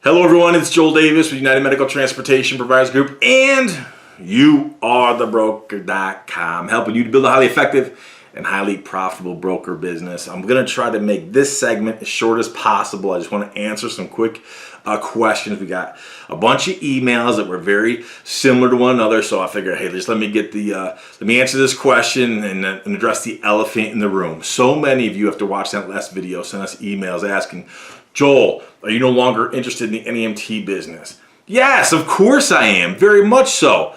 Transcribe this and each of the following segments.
Hello everyone, it's Joel Davis with United Medical Transportation Providers Group, and you are the broker.com, helping you to build a highly effective and highly profitable broker business. I'm going to try to make this segment as short as possible. I just want to answer some quick questions. We got a bunch of emails that were very similar to one another, so I figured, hey, just let me answer this question and address the elephant in the room. So many of you, after watching that last video, sent us emails asking, Joel, are you no longer interested in the Nemt business? Yes, of course I am, very much so.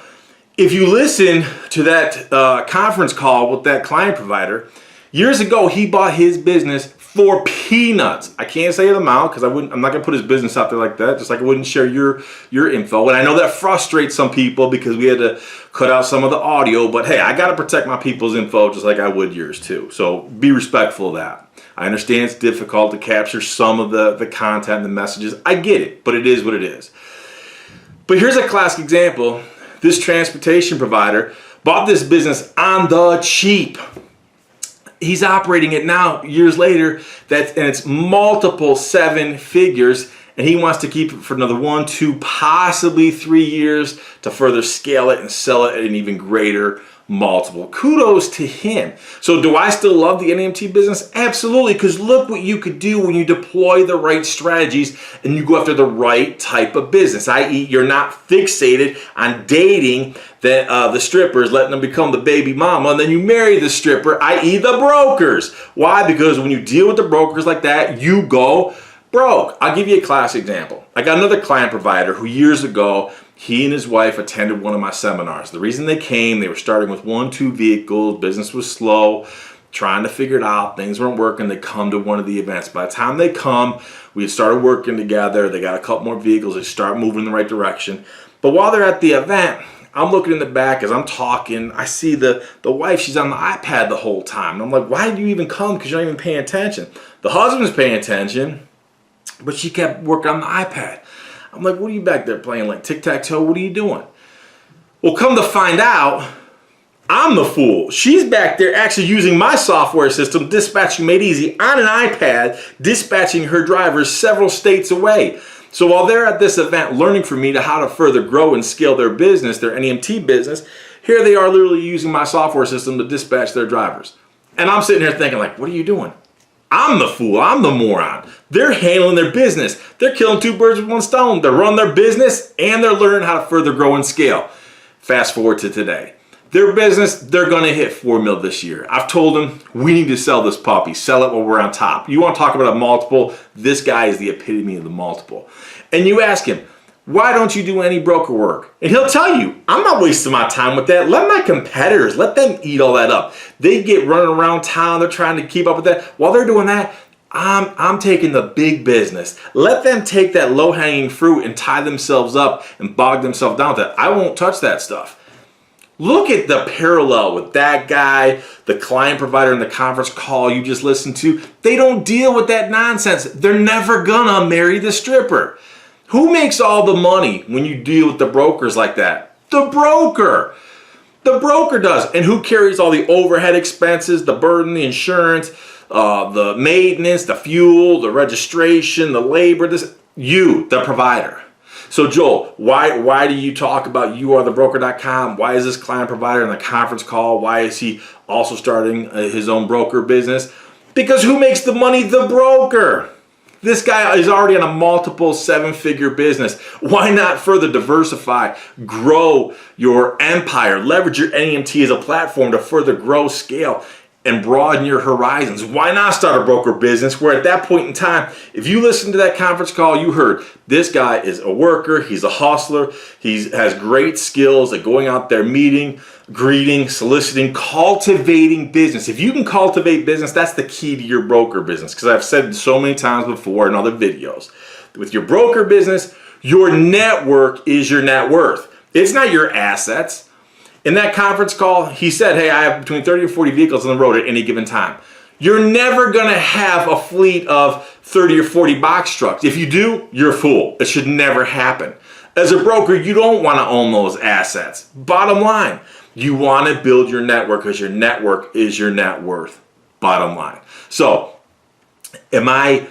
If you listen to that conference call with that client provider, years ago he bought his business for peanuts. I can't say the amount because I'm not gonna put his business out there like that, just like I wouldn't share your info. And I know that frustrates some people because we had to cut out some of the audio, but hey, I gotta protect my people's info just like I would yours too. So be respectful of that. I understand it's difficult to capture some of the content and the messages. I get it, but it is what it is. But here's a classic example. This transportation provider bought this business on the cheap. He's operating it now years later, and it's multiple 7 figures, and he wants to keep it for another 1, 2, possibly 3 years to further scale it and sell it at an even greater multiple. Kudos to him. So do I still love the Nemt business? Absolutely, because look what you could do when you deploy the right strategies and you go after the right type of business, i.e. you're not fixated on dating the strippers, letting them become the baby mama, and then you marry the stripper, i.e. the brokers. Why? Because when you deal with the brokers like that, you go broke. I'll give you a classic example. I got another client provider who years ago, he and his wife attended one of my seminars. The reason they came, they were starting with 1, 2 vehicles, business was slow, trying to figure it out, things weren't working, they come to one of the events. By the time they come, we started working together, they got a couple more vehicles, they start moving in the right direction. But while they're at the event, I'm looking in the back as I'm talking, I see the wife, she's on the iPad the whole time. And I'm like, why did you even come? Because you're not even paying attention. The husband's paying attention, but she kept working on the iPad. I'm like, what are you back there playing, like tic-tac-toe? What are you doing? Well, come to find out, I'm the fool. She's back there actually using my software system, Dispatching Made Easy, on an iPad, dispatching her drivers several states away. So while they're at this event learning from me how to further grow and scale their business, their Nemt business, here they are literally using my software system to dispatch their drivers. And I'm sitting here thinking like, what are you doing? I'm the fool, I'm the moron. They're handling their business. They're killing 2 birds with 1 stone. They're running their business and they're learning how to further grow and scale. Fast forward to today. Their business, they're gonna hit 4 mil this year. I've told them, we need to sell this puppy. Sell it while we're on top. You wanna talk about a multiple? This guy is the epitome of the multiple. And you ask him, why don't you do any broker work? And he'll tell you, I'm not wasting my time with that. Let my competitors, let them eat all that up. They get running around town, they're trying to keep up with that. While they're doing that, I'm taking the big business. Let them take that low-hanging fruit and tie themselves up and bog themselves down with that. I won't touch that stuff. Look at the parallel with that guy, the client provider in the conference call you just listened to. They don't deal with that nonsense. They're never gonna marry the stripper. Who makes all the money when you deal with the brokers like that? The broker. The broker does. And who carries all the overhead expenses, the burden, the insurance, the maintenance, the fuel, the registration, the labor? You, the provider. So Joel, why do you talk about youarethebroker.com? Why is this client provider in the conference call? Why is he also starting his own broker business? Because who makes the money? The broker. This guy is already on a multiple 7-figure business. Why not further diversify, grow your empire, leverage your Nemt as a platform to further grow, scale, and broaden your horizons? Why not start a broker business where at that point in time, if you listen to that conference call, you heard this guy is a worker, he's a hustler, he has great skills at going out there meeting, greeting, soliciting, cultivating business. If you can cultivate business, that's the key to your broker business. Because I've said so many times before in other videos, with your broker business, your network is your net worth. It's not your assets. In that conference call, he said, hey, I have between 30 and 40 vehicles on the road at any given time. You're never gonna have a fleet of 30 or 40 box trucks. If you do, you're a fool. It should never happen. As a broker, you don't wanna own those assets. Bottom line, you wanna build your network because your network is your net worth. Bottom line. So, am I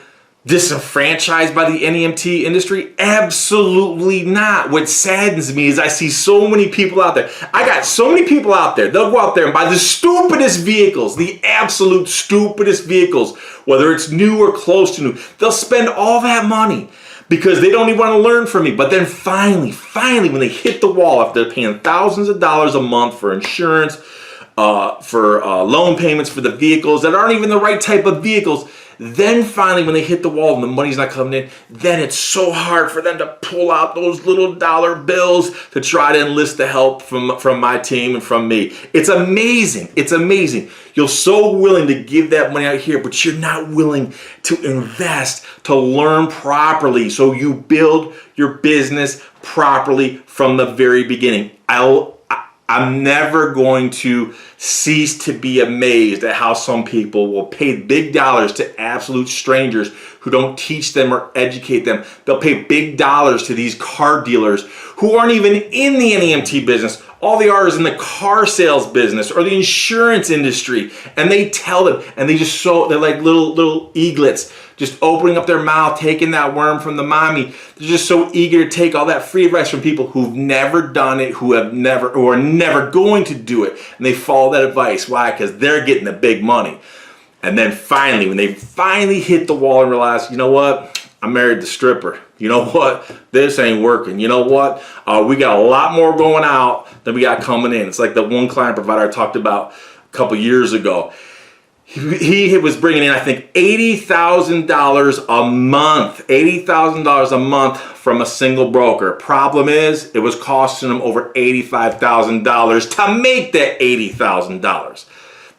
disenfranchised by the NEMT industry? Absolutely not. What saddens me is I see so many people out there. I got so many people out there. They'll go out there and buy the stupidest vehicles, the absolute stupidest vehicles, whether it's new or close to new. They'll spend all that money because they don't even want to learn from me. But then finally, when they hit the wall, after they're paying thousands of dollars a month for insurance, for loan payments for the vehicles that aren't even the right type of vehicles, then finally when they hit the wall and the money's not coming in, then it's so hard for them to pull out those little dollar bills to try to enlist the help from my team and from me. It's amazing. It's amazing. You're so willing to give that money out here, but you're not willing to invest, to learn properly so you build your business properly from the very beginning. I'm never going to cease to be amazed at how some people will pay big dollars to absolute strangers who don't teach them or educate them. They'll pay big dollars to these car dealers who aren't even in the NEMT business. All they are is in the car sales business or the insurance industry. And they tell them, and they're like little eaglets, just opening up their mouth, taking that worm from the mommy. They're just so eager to take all that free advice from people who've never done it, who are never going to do it. And they follow that advice. Why? Because they're getting the big money. And then finally, when they finally hit the wall and realize, you know what? I married the stripper. You know what? This ain't working. You know what? We got a lot more going out than we got coming in. It's like the one client provider I talked about a couple years ago. He was bringing in, I think, $80,000 a month. $80,000 a month from a single broker. Problem is, it was costing him over $85,000 to make that $80,000.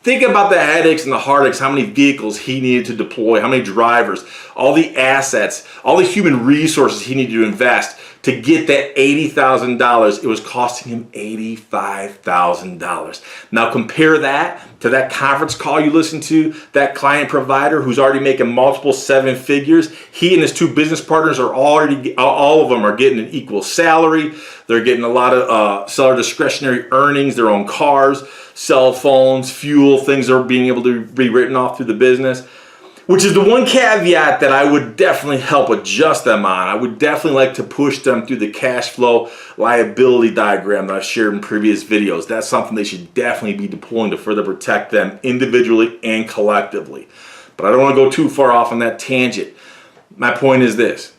Think about the headaches and the heartaches, how many vehicles he needed to deploy, how many drivers, all the assets, all the human resources he needed to invest to get that $80,000. It was costing him $85,000. Now compare that to that conference call you listened to, that client provider who's already making multiple seven figures. He and his two business partners are already, all of them are getting an equal salary. They're getting a lot of seller discretionary earnings, their own cars, cell phones, fuel, things are being able to be written off through the business. Which is the one caveat that I would definitely help adjust them on. I would definitely like to push them through the cash flow liability diagram that I've shared in previous videos. That's something they should definitely be deploying to further protect them individually and collectively. But I don't want to go too far off on that tangent. My point is this.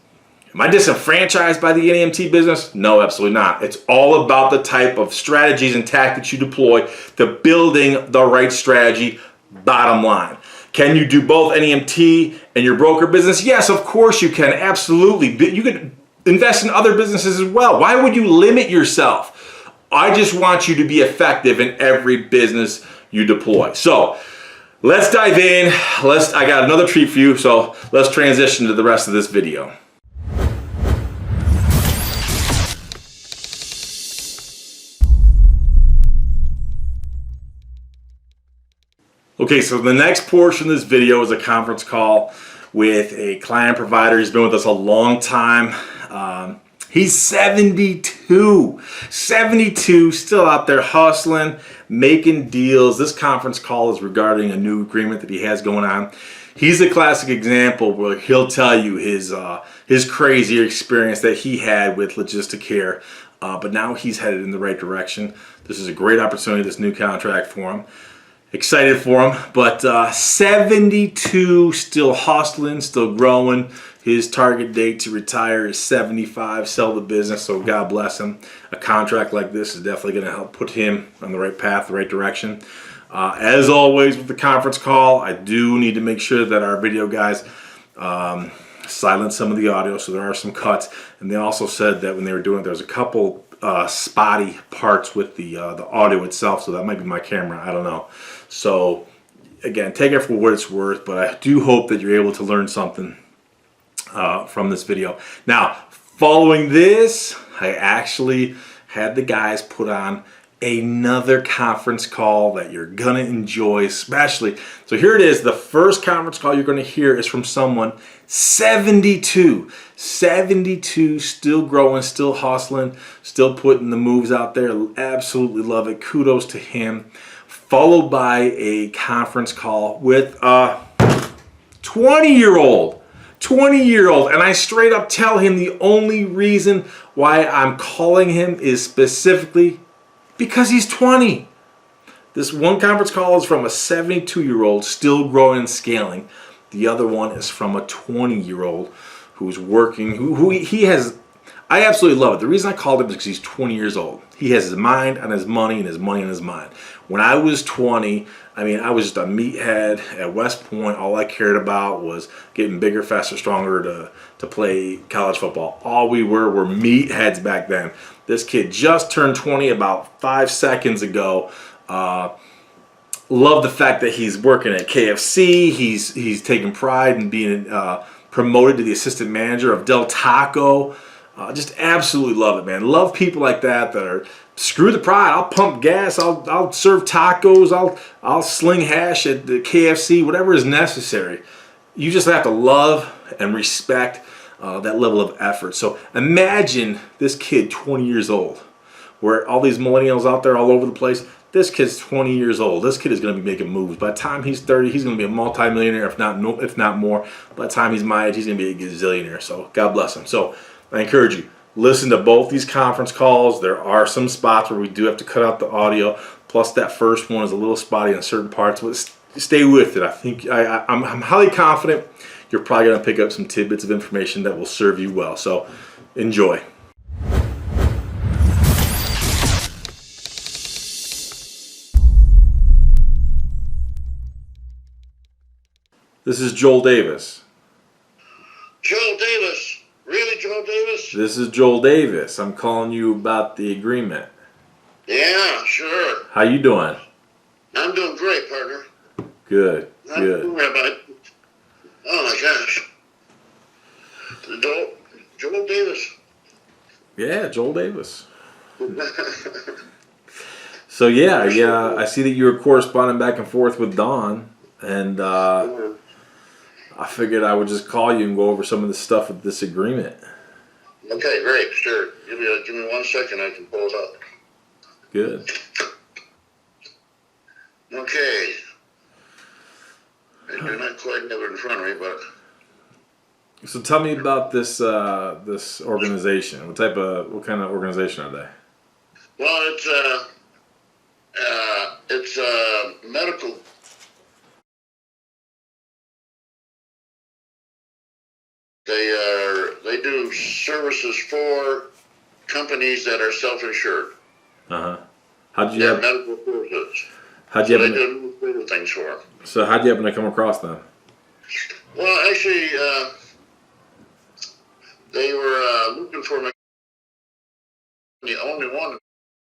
Am I disenfranchised by the NEMT business? No, absolutely not. It's all about the type of strategies and tactics you deploy to building the right strategy, bottom line. Can you do both NEMT and your broker business? Yes, of course you can. Absolutely. You could invest in other businesses as well. Why would you limit yourself? I just want you to be effective in every business you deploy. So let's dive in. I got another treat for you. So let's transition to the rest of this video. Okay, so the next portion of this video is a conference call with a client provider. He's been with us a long time. He's 72, still out there hustling, making deals. This conference call is regarding a new agreement that he has going on. He's a classic example where he'll tell you his crazy experience that he had with Logisticare, but now he's headed in the right direction. This is a great opportunity, this new contract for him. Excited for him, but 72, still hustling, still growing. His target date to retire is 75, sell the business, so God bless him. A contract like this is definitely going to help put him on the right path, the right direction. As always with the conference call, I do need to make sure that our video guys silence some of the audio, so there are some cuts. And they also said that when they were doing it, there was a couple spotty parts with the audio itself, so that might be my camera, I don't know. So again, take it for what it's worth, but I do hope that you're able to learn something from this video. Now, following this, I actually had the guys put on another conference call that you're gonna enjoy, especially. So here it is. The first conference call you're gonna hear is from someone 72, still growing, still hustling, still putting the moves out there. Absolutely love it. Kudos to him. Followed by a conference call with a 20-year-old 20-year-old. And I straight up tell him the only reason why I'm calling him is specifically because he's 20. This one conference call is from a 72-year-old still growing and scaling. The other one is from a 20-year-old who's working, who he has. I absolutely love it. The reason I called him is because he's 20 years old. He has his mind on his money and his money on his mind. When I was 20, I mean, I was just a meathead at West Point. All I cared about was getting bigger, faster, stronger to play college football. All we were meatheads back then. This kid just turned 20 about 5 seconds ago. Love the fact that he's working at KFC. He's taking pride in being promoted to the assistant manager of Del Taco. Just absolutely love it, man. Love people like that are screw the pride. I'll pump gas. I'll serve tacos. I'll sling hash at the KFC. Whatever is necessary. You just have to love and respect that level of effort. So imagine this kid, 20 years old, where all these millennials out there all over the place. This kid's 20 years old. This kid is going to be making moves. By the time he's 30, he's going to be a multimillionaire, if not more. By the time he's my age, he's going to be a gazillionaire. So God bless him. So I encourage you, listen to both these conference calls. There are some spots where we do have to cut out the audio. Plus, that first one is a little spotty in certain parts, but stay with it. I think I'm highly confident you're probably going to pick up some tidbits of information that will serve you well. So enjoy. This is Joel Davis. Joel Davis. Really, Joel Davis? This is Joel Davis. I'm calling you about the agreement. Yeah, sure. How you doing? I'm doing great, partner. Good, I'm good. Oh my gosh. Joel Davis. Yeah, Joel Davis. So yeah, I see that you were corresponding back and forth with Don, and I figured I would just call you and go over some of the stuff with this agreement. Okay, great, sure. Give me 1 second, I can pull it up. Good. Okay. I do not quite have it in front of me, but... So tell me about this this organization. What kind of organization are they? Well, it's a medical... They do services for companies that are self-insured. How'd you have medical services? How'd you they do little things for them. So how'd you happen to come across them? Well, actually, they were looking for me. The only one.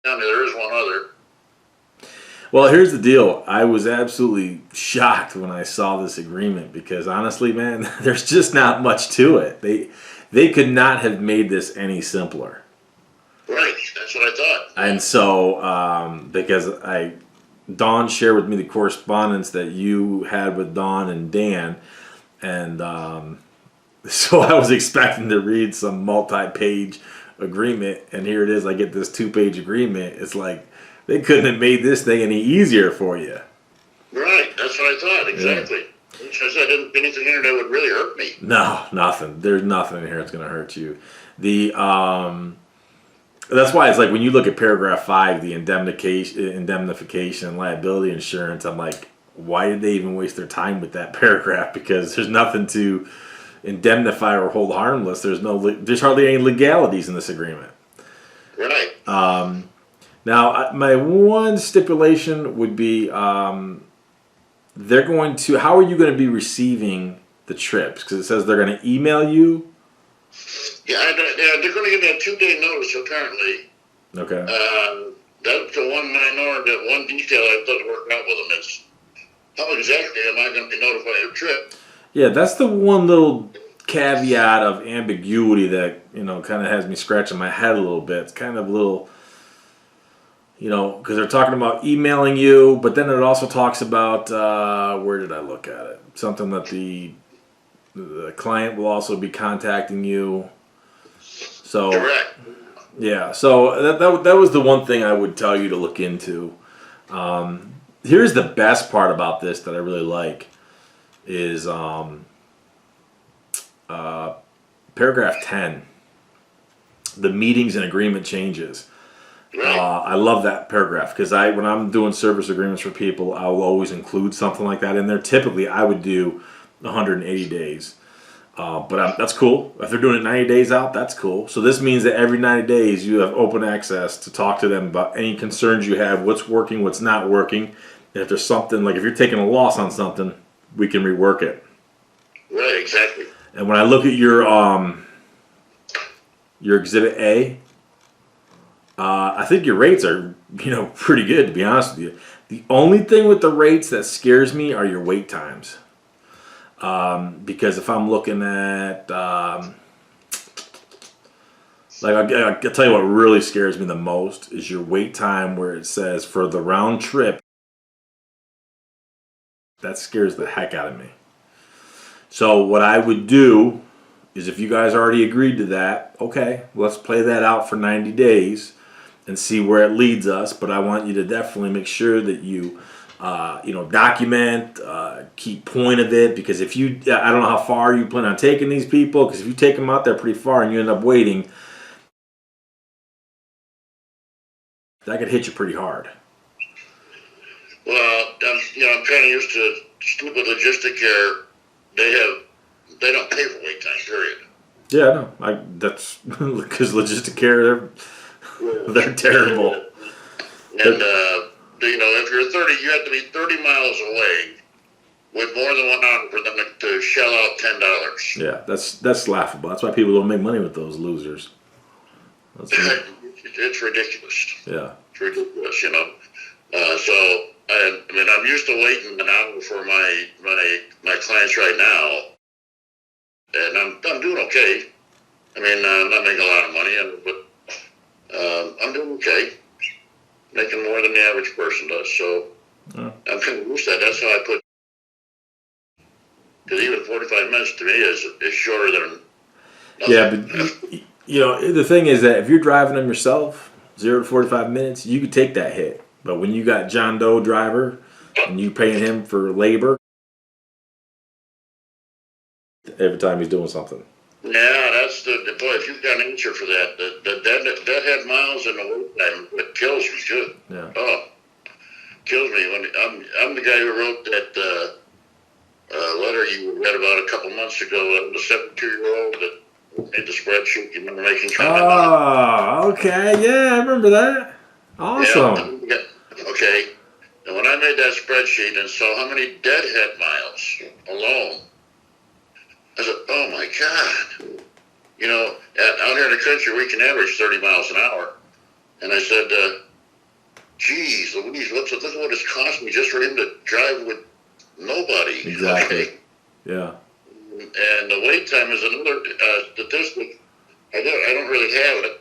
There is one other. Well, here's the deal. I was absolutely shocked when I saw this agreement because honestly, man, there's just not much to it. They could not have made this any simpler. Right, that's what I thought. And so, because Don shared with me the correspondence that you had with Don and Dan, and so I was expecting to read some multi-page agreement, and here it is. I get this 2-page agreement. It's like they couldn't have made this thing any easier for you. Right, that's what I thought, exactly. Yeah. Because I didn't anything here that would really hurt me. No, nothing. There's nothing in here that's going to hurt you. That's why it's like when you look at paragraph 5, the indemnification and liability insurance, I'm like, why did they even waste their time with that paragraph? Because there's nothing to indemnify or hold harmless. There's hardly any legalities in this agreement. Right. Now, my one stipulation would be they're going to. How are you going to be receiving the trips? Because it says they're going to email you. Yeah, they're going to give me a 2-day notice apparently. Okay. That's the one detail I thought worked out with them is how exactly am I going to be notified of trip? Yeah, that's the one little caveat of ambiguity that kind of has me scratching my head a little bit. It's kind of a little. Because they're talking about emailing you, but then it also talks about, where did I look at it? Something that the client will also be contacting you. So, correct. Yeah, so that was the one thing I would tell you to look into. Here's the best part about this that I really like is paragraph 10, the meetings and agreement changes. Right. I love that paragraph because when I'm doing service agreements for people, I will always include something like that in there. Typically, I would do 180 days. That's cool. If they're doing it 90 days out, that's cool. So this means that every 90 days you have open access to talk to them about any concerns you have, what's working, what's not working. And if there's something, like if you're taking a loss on something, we can rework it. Right, exactly. And when I look at your Exhibit A, I think your rates are, pretty good, to be honest with you. The only thing with the rates that scares me are your wait times. Because if I'm looking at, I'll tell you what really scares me the most is your wait time where it says for the round trip. That scares the heck out of me. So what I would do is if you guys already agreed to that, okay, let's play that out for 90 days and see where it leads us. But I want you to definitely make sure that you document, keep point of it, because I don't know how far you plan on taking these people, because if you take them out there pretty far and you end up waiting, that could hit you pretty hard. Well, I'm kind of used to stupid logistic care. They don't pay for wait time, period. Yeah, no, that's because logistic care, they're terrible. And if you're 30, you have to be 30 miles away with more than 1 hour for them to shell out $10. Yeah, that's laughable. That's why people don't make money with those losers. It's ridiculous. Yeah, it's ridiculous. So I'm used to waiting an hour for my clients right now, and I'm doing okay. I'm not making a lot of money, but I'm doing okay. Making more than the average person does, so I'm kind of used to that. That's how I put. Because even 45 minutes to me is shorter than. Nothing. Yeah, but the thing is that if you're driving them yourself, 0 to 45 minutes, you could take that hit. But when you got John Doe driver and you paying him for labor every time he's doing something. Yeah, that's boy. If you've got an answer for that, the deadhead miles and the wait time, it kills me too. Yeah. Oh, kills me when I'm the guy who wrote that letter you read about a couple months ago. The 72-year-old that made the spreadsheet. You remember making comment on it? Oh, okay. Yeah, I remember that. Awesome. Yeah. Okay. And when I made that spreadsheet and saw how many deadhead miles alone, I said, oh my God. Out here in the country, we can average 30 miles an hour. And I said, geez, Louise, look at what it's cost me just for him to drive with nobody. Exactly. Okay? Yeah. And the wait time is another statistic. I don't really have it,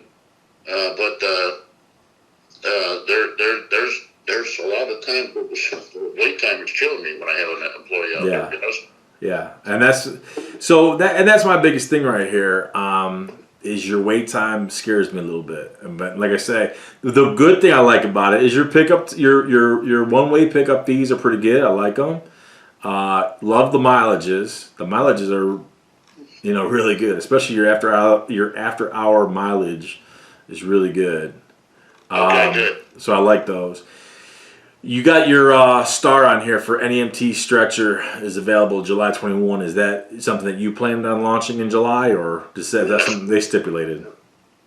there's a lot of time. The wait time is killing me when I have an employee out there. Yeah, and that's my biggest thing right here. Is your wait time scares me a little bit. But like I say, the good thing I like about it is your pickup, your one-way pickup fees are pretty good. I like them. Love the mileages. The mileages are, really good. Especially your after hour mileage is really good. Okay, good. So I like those. You got your star on here for NEMT stretcher is available July 21. Is that something that you planned on launching in July, or is that something they stipulated?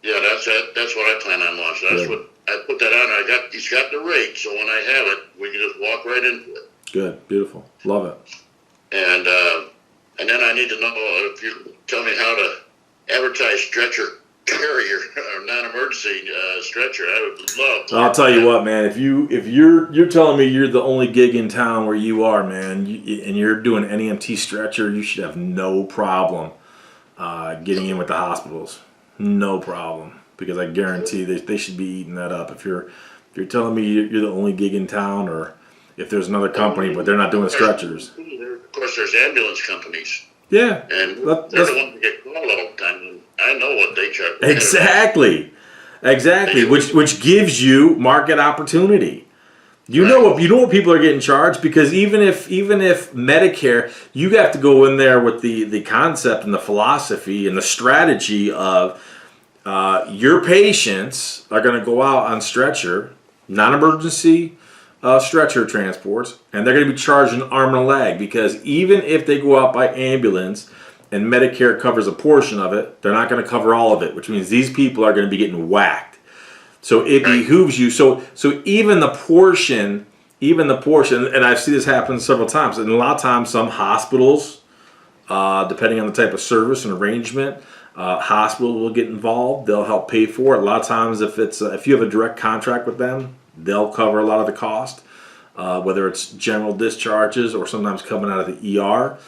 Yeah, that's it. That's what I plan on launching. That's what I put that on. He's got the rate, so when I have it, we can just walk right into it. Good, beautiful, love it. And then I need to know if you tell me how to advertise stretcher carrier or non-emergency stretcher. I would love to. I'll tell you what, man. If you're telling me you're the only gig in town where you are, man, and you're doing NEMT stretcher, you should have no problem getting in with the hospitals. No problem, because I guarantee they should be eating that up. If you're telling me you're the only gig in town, or if there's another company but they're not doing stretchers. Of course, there's ambulance companies. Yeah, and they're the ones that get called all the time. And I know what they charge. Exactly, which gives you market opportunity. You know what people are getting charged, because even if Medicare, you have to go in there with the concept and the philosophy and the strategy of your patients are going to go out on stretcher, non-emergency stretcher transports, and they're going to be charged an arm and a leg, because even if they go out by ambulance and Medicare covers a portion of it, they're not going to cover all of it, which means these people are going to be getting whacked. So it behooves you. So even the portion, and I've seen this happen several times, and a lot of times some hospitals, depending on the type of service and arrangement, hospitals will get involved. They'll help pay for it. A lot of times, if you have a direct contract with them, they'll cover a lot of the cost, whether it's general discharges or sometimes coming out of the ER.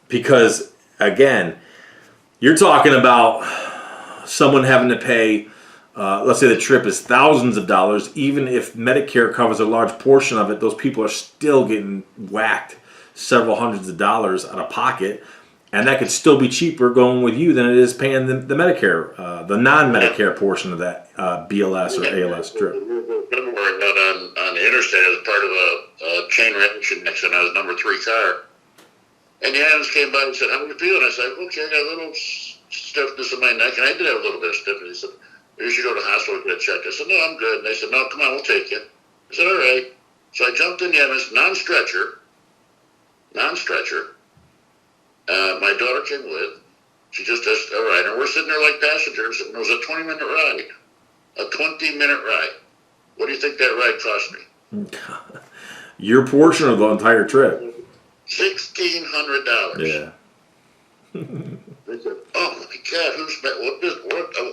Because again, you're talking about someone having to pay, let's say the trip is thousands of dollars. Even if Medicare covers a large portion of it, those people are still getting whacked several hundreds of dollars out of pocket. And that could still be cheaper going with you than it is paying the Medicare, the non-Medicare portion of that BLS or ALS trip. I remember on the interstate as part of a chain reaction accident. I was number 3 car. And the ambulance came by and said, "How are you feeling?" I said, "Okay, I got a little stiffness in my neck." And I did have a little bit of stiffness. He said, "You should go to the hospital and get checked." I said, "No, I'm good." And they said, "No, come on, we'll take you." I said, "All right." So I jumped in the ambulance, non-stretcher. My daughter came with. She just asked, "All right." And we're sitting there like passengers. And it was a 20-minute ride. A 20-minute ride. What do you think that ride cost me? Your portion of the entire trip. $1,600. Yeah. They said, "Oh my God,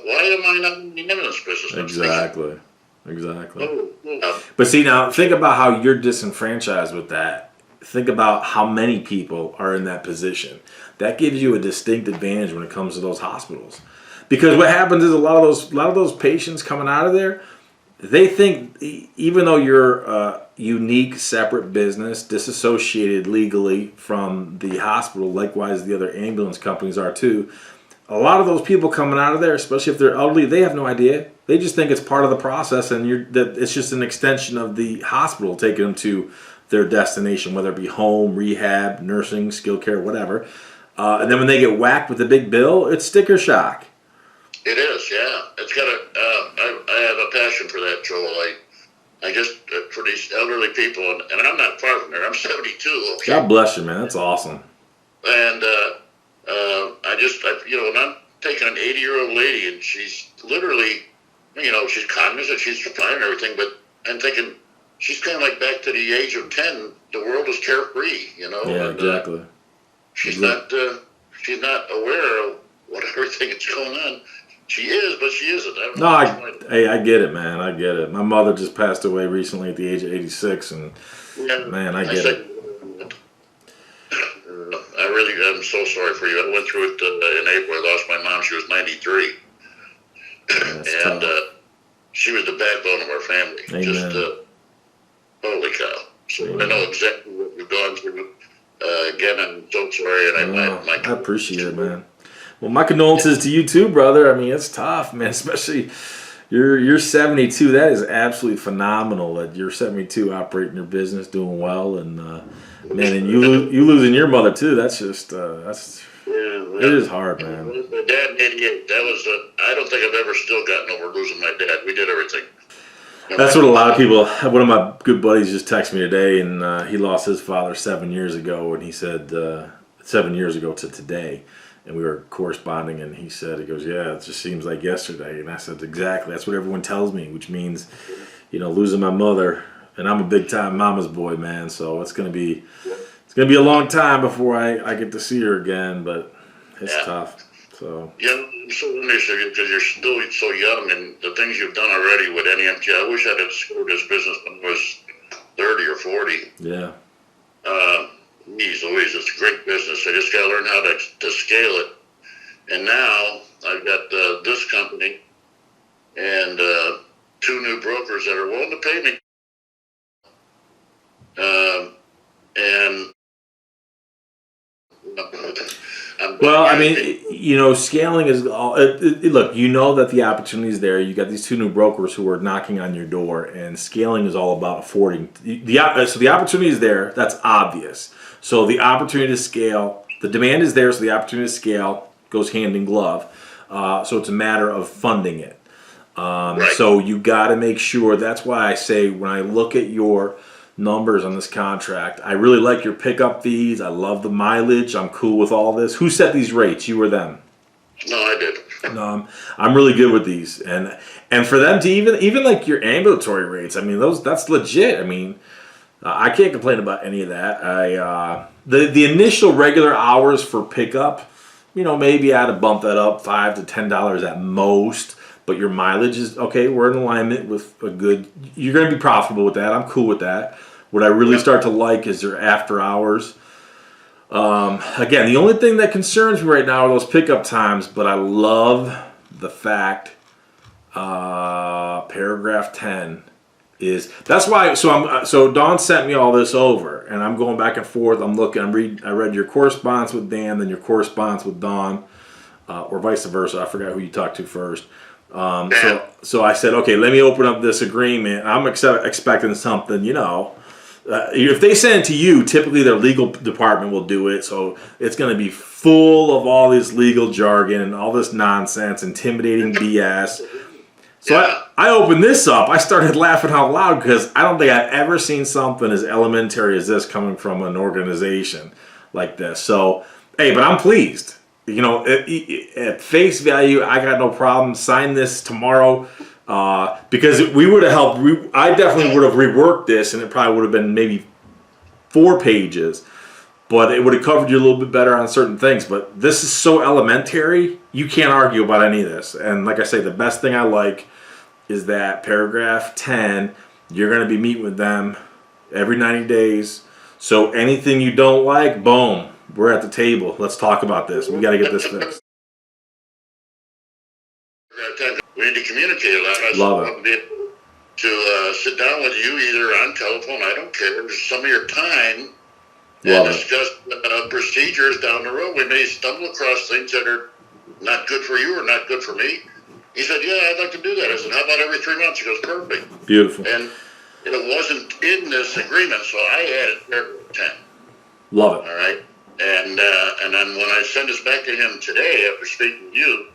why am I not in the ambulance business?" Exactly. Oh. But see, now think about how you're disenfranchised with that. Think about how many people are in that position. That gives you a distinct advantage when it comes to those hospitals, because what happens is a lot of those patients coming out of there, they think even though you're a unique, separate business, disassociated legally from the hospital, likewise the other ambulance companies are too. A lot of those people coming out of there, especially if they're elderly, they have no idea. They just think it's part of the process, and that it's just an extension of the hospital taking them to their destination, whether it be home, rehab, nursing, skilled care, whatever. And then when they get whacked with the big bill, it's sticker shock. It is, yeah. It's got I have a passion for that, Joel. I just, for these elderly people, and I'm not far from there. I'm 72. Okay? God bless you, man. That's awesome. And when I'm taking an 80-year-old lady, and she's literally, she's cognizant, she's fine and everything, but I'm thinking she's kind of like back to the age of 10. The world is carefree, Yeah, exactly. She's not aware of everything that's going on. She is, but she isn't. I get it, man. I get it. My mother just passed away recently at the age of 86, and man, I get it. I'm so sorry for you. I went through it in April. I lost my mom. She was 93. And she was the backbone of our family. Amen. Just, holy cow. So I know exactly what you've gone through. Again, I'm so sorry. And I appreciate it, man. Well, my condolences to you too, brother. I mean, it's tough, man. Especially you're 72. That is absolutely phenomenal that you're 72, operating your business, doing well, and man, and you losing your mother too. That's just it is hard, man. My dad, 88. That was I don't think I've ever still gotten over losing my dad. We did everything. That's what a lot of people. One of my good buddies just texted me today, and he lost his father 7 years ago, and he said 7 years ago to today. And we were corresponding, and he goes, "Yeah, it just seems like yesterday." And I said, "Exactly. That's what everyone tells me," which means, losing my mother, and I'm a big time mama's boy, man. So it's gonna be a long time before I get to see her again, but it's tough. So I'm so nice of you because you're still so young, and the things you've done already with NEMT. I wish I'd have started this business when I was 30 or 40. Yeah. Geez Louise, it's a great business. I just got to learn how to scale it. And now I've got this company and 2 new brokers that are willing to pay me. And Well, I mean, scaling is all. Look, you know that the opportunity is there. You got these two new brokers who are knocking on your door, and scaling is all about affording. So the opportunity is there. That's obvious. So the opportunity to scale, the demand is there. So the opportunity to scale goes hand in glove. So it's a matter of funding it. Right. So you got to make sure. That's why I say when I look at your numbers on this contract, I really like your pickup fees. I love the mileage. I'm cool with all this. Who set these rates? You or them? No, I did. I'm really good with these, and for them to even like your ambulatory rates. I mean, that's legit. I mean, I can't complain about any of that. The initial regular hours for pickup, maybe I'd have bumped that up $5 to $10 at most. But your mileage is okay. We're in alignment with a good. You're going to be profitable with that. I'm cool with that. What I really start to like is your after hours. Again, the only thing that concerns me right now are those pickup times. But I love the fact paragraph 10 is. That's why. So Dawn sent me all this over, and I'm going back and forth. I'm looking. I read your correspondence with Dan, then your correspondence with Dawn, or vice versa. I forgot who you talked to first. So I said, okay, let me open up this agreement. I'm expecting something, if they send it to you, typically their legal department will do it. So it's going to be full of all this legal jargon and all this nonsense, intimidating BS. So I opened this up. I started laughing out loud because I don't think I've ever seen something as elementary as this coming from an organization like this. So, hey, but I'm pleased. At face value, I got no problem. Sign this tomorrow because we would have helped. I definitely would have reworked this, and it probably would have been maybe 4 pages, but it would have covered you a little bit better on certain things. But this is so elementary, you can't argue about any of this. And like I say, the best thing I like is that paragraph 10, you're going to be meeting with them every 90 days. So anything you don't like, boom. We're at the table. Let's talk about this. We got to get this fixed. We need to communicate a lot. Love it. To sit down with you either on telephone, I don't care, some of your time, Love and discuss procedures down the road. We may stumble across things that are not good for you or not good for me. He said, yeah, I'd like to do that. I said, how about every 3 months? He goes, perfect. Beautiful. And it wasn't in this agreement, so I added paragraph 10. Love it. All right. And then when I send this back to him today after speaking to you,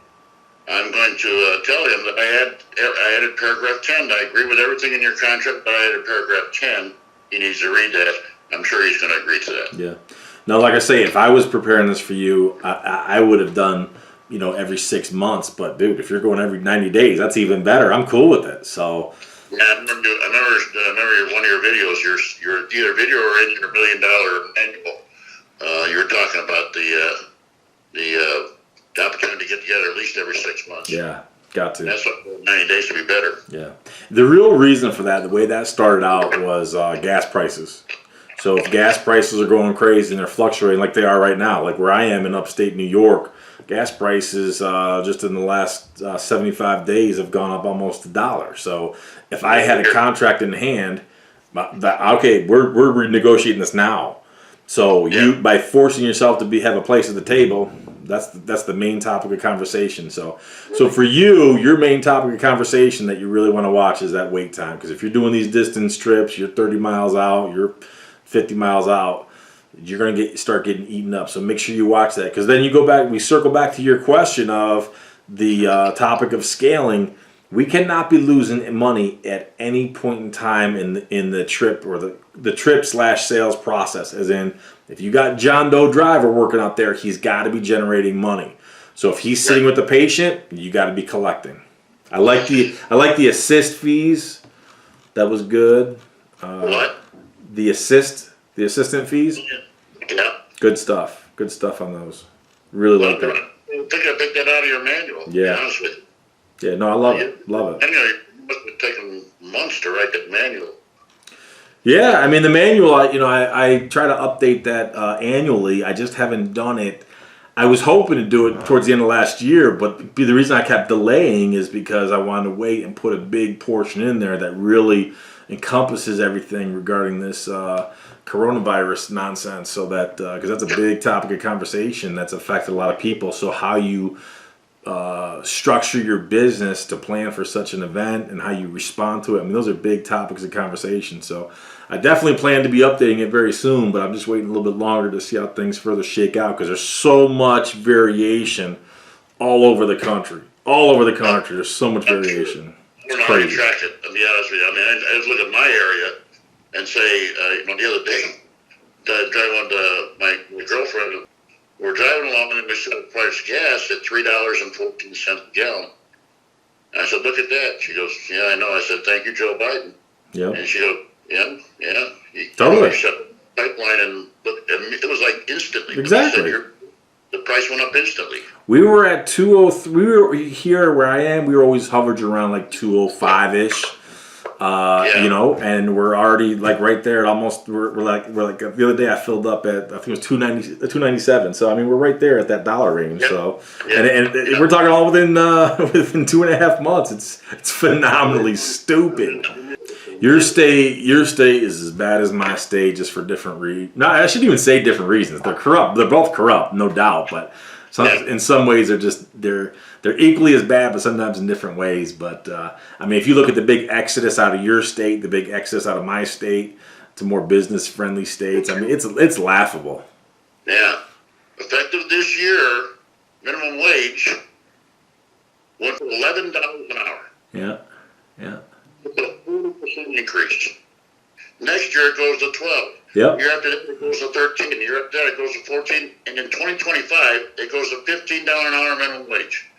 I'm going to tell him that I added paragraph 10. I agree with everything in your contract, but I added paragraph 10. He needs to read that. I'm sure he's going to agree to that. Yeah. Now, like I say, if I was preparing this for you, I would have done, every 6 months. But, dude, if you're going every 90 days, that's even better. I'm cool with it. So. Yeah, I remember one of your videos, your either video or in your $1 million manual. You were talking about the opportunity to get together at least every 6 months. Yeah, got to. That's what 90 days to be better. Yeah. The real reason for that, the way that started out was gas prices. So if gas prices are going crazy and they're fluctuating like they are right now, like where I am in upstate New York, gas prices just in the last 75 days have gone up almost $1. So if I had a contract in hand, okay, we're renegotiating this now. So you, by forcing yourself to have a place at the table, that's the main topic of conversation. So for you, your main topic of conversation that you really want to watch is that wait time. Because if you're doing these distance trips, you're 30 miles out, you're 50 miles out, you're going to start getting eaten up. So make sure you watch that. Because then we circle back to your question of the topic of scaling. We cannot be losing money at any point in time in the trip or the trip/sales process. As in, if you got John Doe driver working out there, he's got to be generating money. So if he's sitting with the patient, you got to be collecting. I like the assist fees. That was good. What? The assistant fees. Yeah. Good stuff. Good stuff on those. Really like that. I think I picked that out of your manual. Yeah. To be honest with you. Yeah, no, I love it. Love it. Anyway, it must have taken months to write that manual. Yeah, I mean the manual. I try to update that annually. I just haven't done it. I was hoping to do it towards the end of last year, but the reason I kept delaying is because I wanted to wait and put a big portion in there that really encompasses everything regarding this coronavirus nonsense, so that because that's a big topic of conversation that's affected a lot of people. So how you structure your business to plan for such an event and how you respond to it. I mean, those are big topics of conversation. So I definitely plan to be updating it very soon, but I'm just waiting a little bit longer to see how things further shake out because there's so much variation all over the country. All over the country, there's so much variation. We're not going to track it, to be honest with you. I mean, I just look at my area and say, the other day, driving to my girlfriend, we're driving along and we saw the price of gas at $3.14 a gallon. And I said, look at that. She goes, yeah, I know. I said, thank you, Joe Biden. Yeah. And she goes, yeah. He Totally. shut the pipeline and it was like instantly. Exactly. Said, the price went up instantly. We were at 203. We were here where I am. We were always hovered around like 205-ish. You know, and we're already like right there at almost. We're like the other day I filled up at I think it was 297. So I mean we're right there at that dollar range. Yep. So and we're talking all within 2.5 months. It's phenomenally stupid. Your state is as bad as my state, just for different reasons. No, I shouldn't even say different reasons. They're corrupt. They're both corrupt, no doubt. But in some ways, they're equally as bad, but sometimes in different ways. But I mean, if you look at the big exodus out of your state, the big exodus out of my state to more business-friendly states, I mean, it's laughable. Yeah, effective this year, minimum wage went for $11 an hour. Yeah. It's a 40% increase. Next year it goes to 12. Yep. Year after that it goes to 13. Year after that it goes to 14. And in 2025 it goes to $15 an hour minimum wage.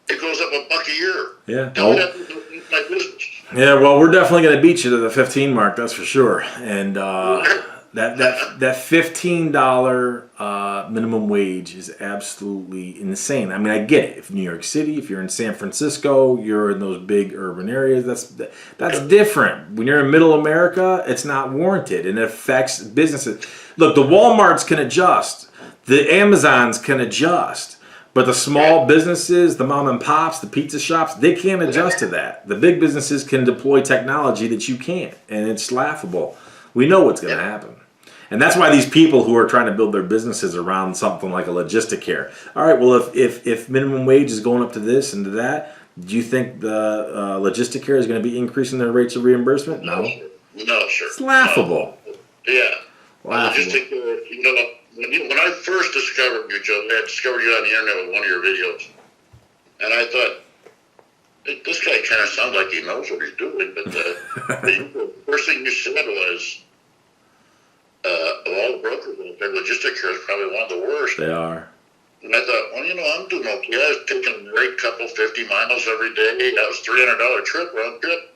It goes up $1 a year. Yeah. Tell me that's my business. Yeah. Well, we're definitely going to beat you to the 15 mark. That's for sure. And that $15 minimum wage is absolutely insane. I mean, I get it. If New York City, if you're in San Francisco, you're in those big urban areas. That's different. When you're in Middle America, it's not warranted, and it affects businesses. Look, the WalMarts can adjust, the Amazons can adjust, but the small businesses, the mom and pops, the pizza shops, they can't adjust to that. The big businesses can deploy technology that you can't, and it's laughable. We know what's going to happen. And that's why these people who are trying to build their businesses around something like a logistic care. All right, well, if minimum wage is going up to this and to that, do you think the logistic care is going to be increasing their rates of reimbursement? No. No, sure. It's laughable. No. Yeah. Laughable. Logistic, when I first discovered you, Joe, I discovered you on the internet with one of your videos. And I thought, this guy kind of sounds like he knows what he's doing. But the first thing you said was, of all the brokers out there, logistic care is probably one of the worst. They are. And I thought, well, I'm doing okay. I was taking a great couple 50 miles every day. That was $300 trip, round trip.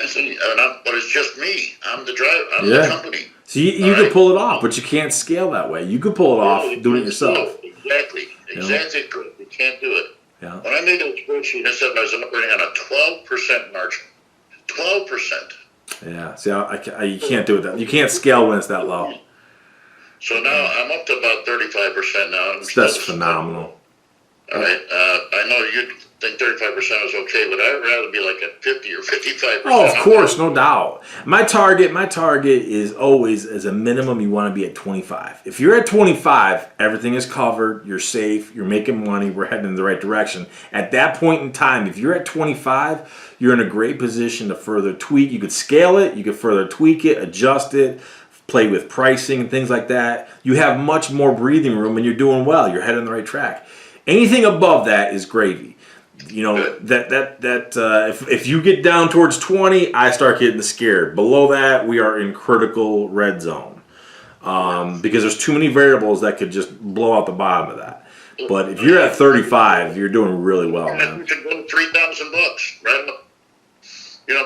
I said, but it's just me. I'm the driver. I'm the company. So you could pull it off, but you can't scale that way. You could pull it off doing it yourself. Exactly. Correct. You can't do it. Yeah. When I made that spreadsheet, I said I was operating on a 12% margin. 12%. Yeah. See, you can't do it. You can't scale when it's that low. So now I'm up to about 35% now. That's phenomenal. All right. I know you think 35% is okay, but I'd rather be like at 50 or 55%. Oh, of course, no doubt. My target is always, as a minimum, you want to be at 25. If you're at 25, everything is covered. You're safe. You're making money. We're heading in the right direction. At that point in time, if you're at 25, you're in a great position to further tweak. You could scale it. You could further tweak it, adjust it, play with pricing and things like that. You have much more breathing room, and you're doing well. You're heading the right track. Anything above that is gravy. You know, if you get down towards 20, I start getting scared. Below that, we are in critical red zone because there's too many variables that could just blow out the bottom of that. But if you're at 35, you're doing really well, man. You could go $3,000, right?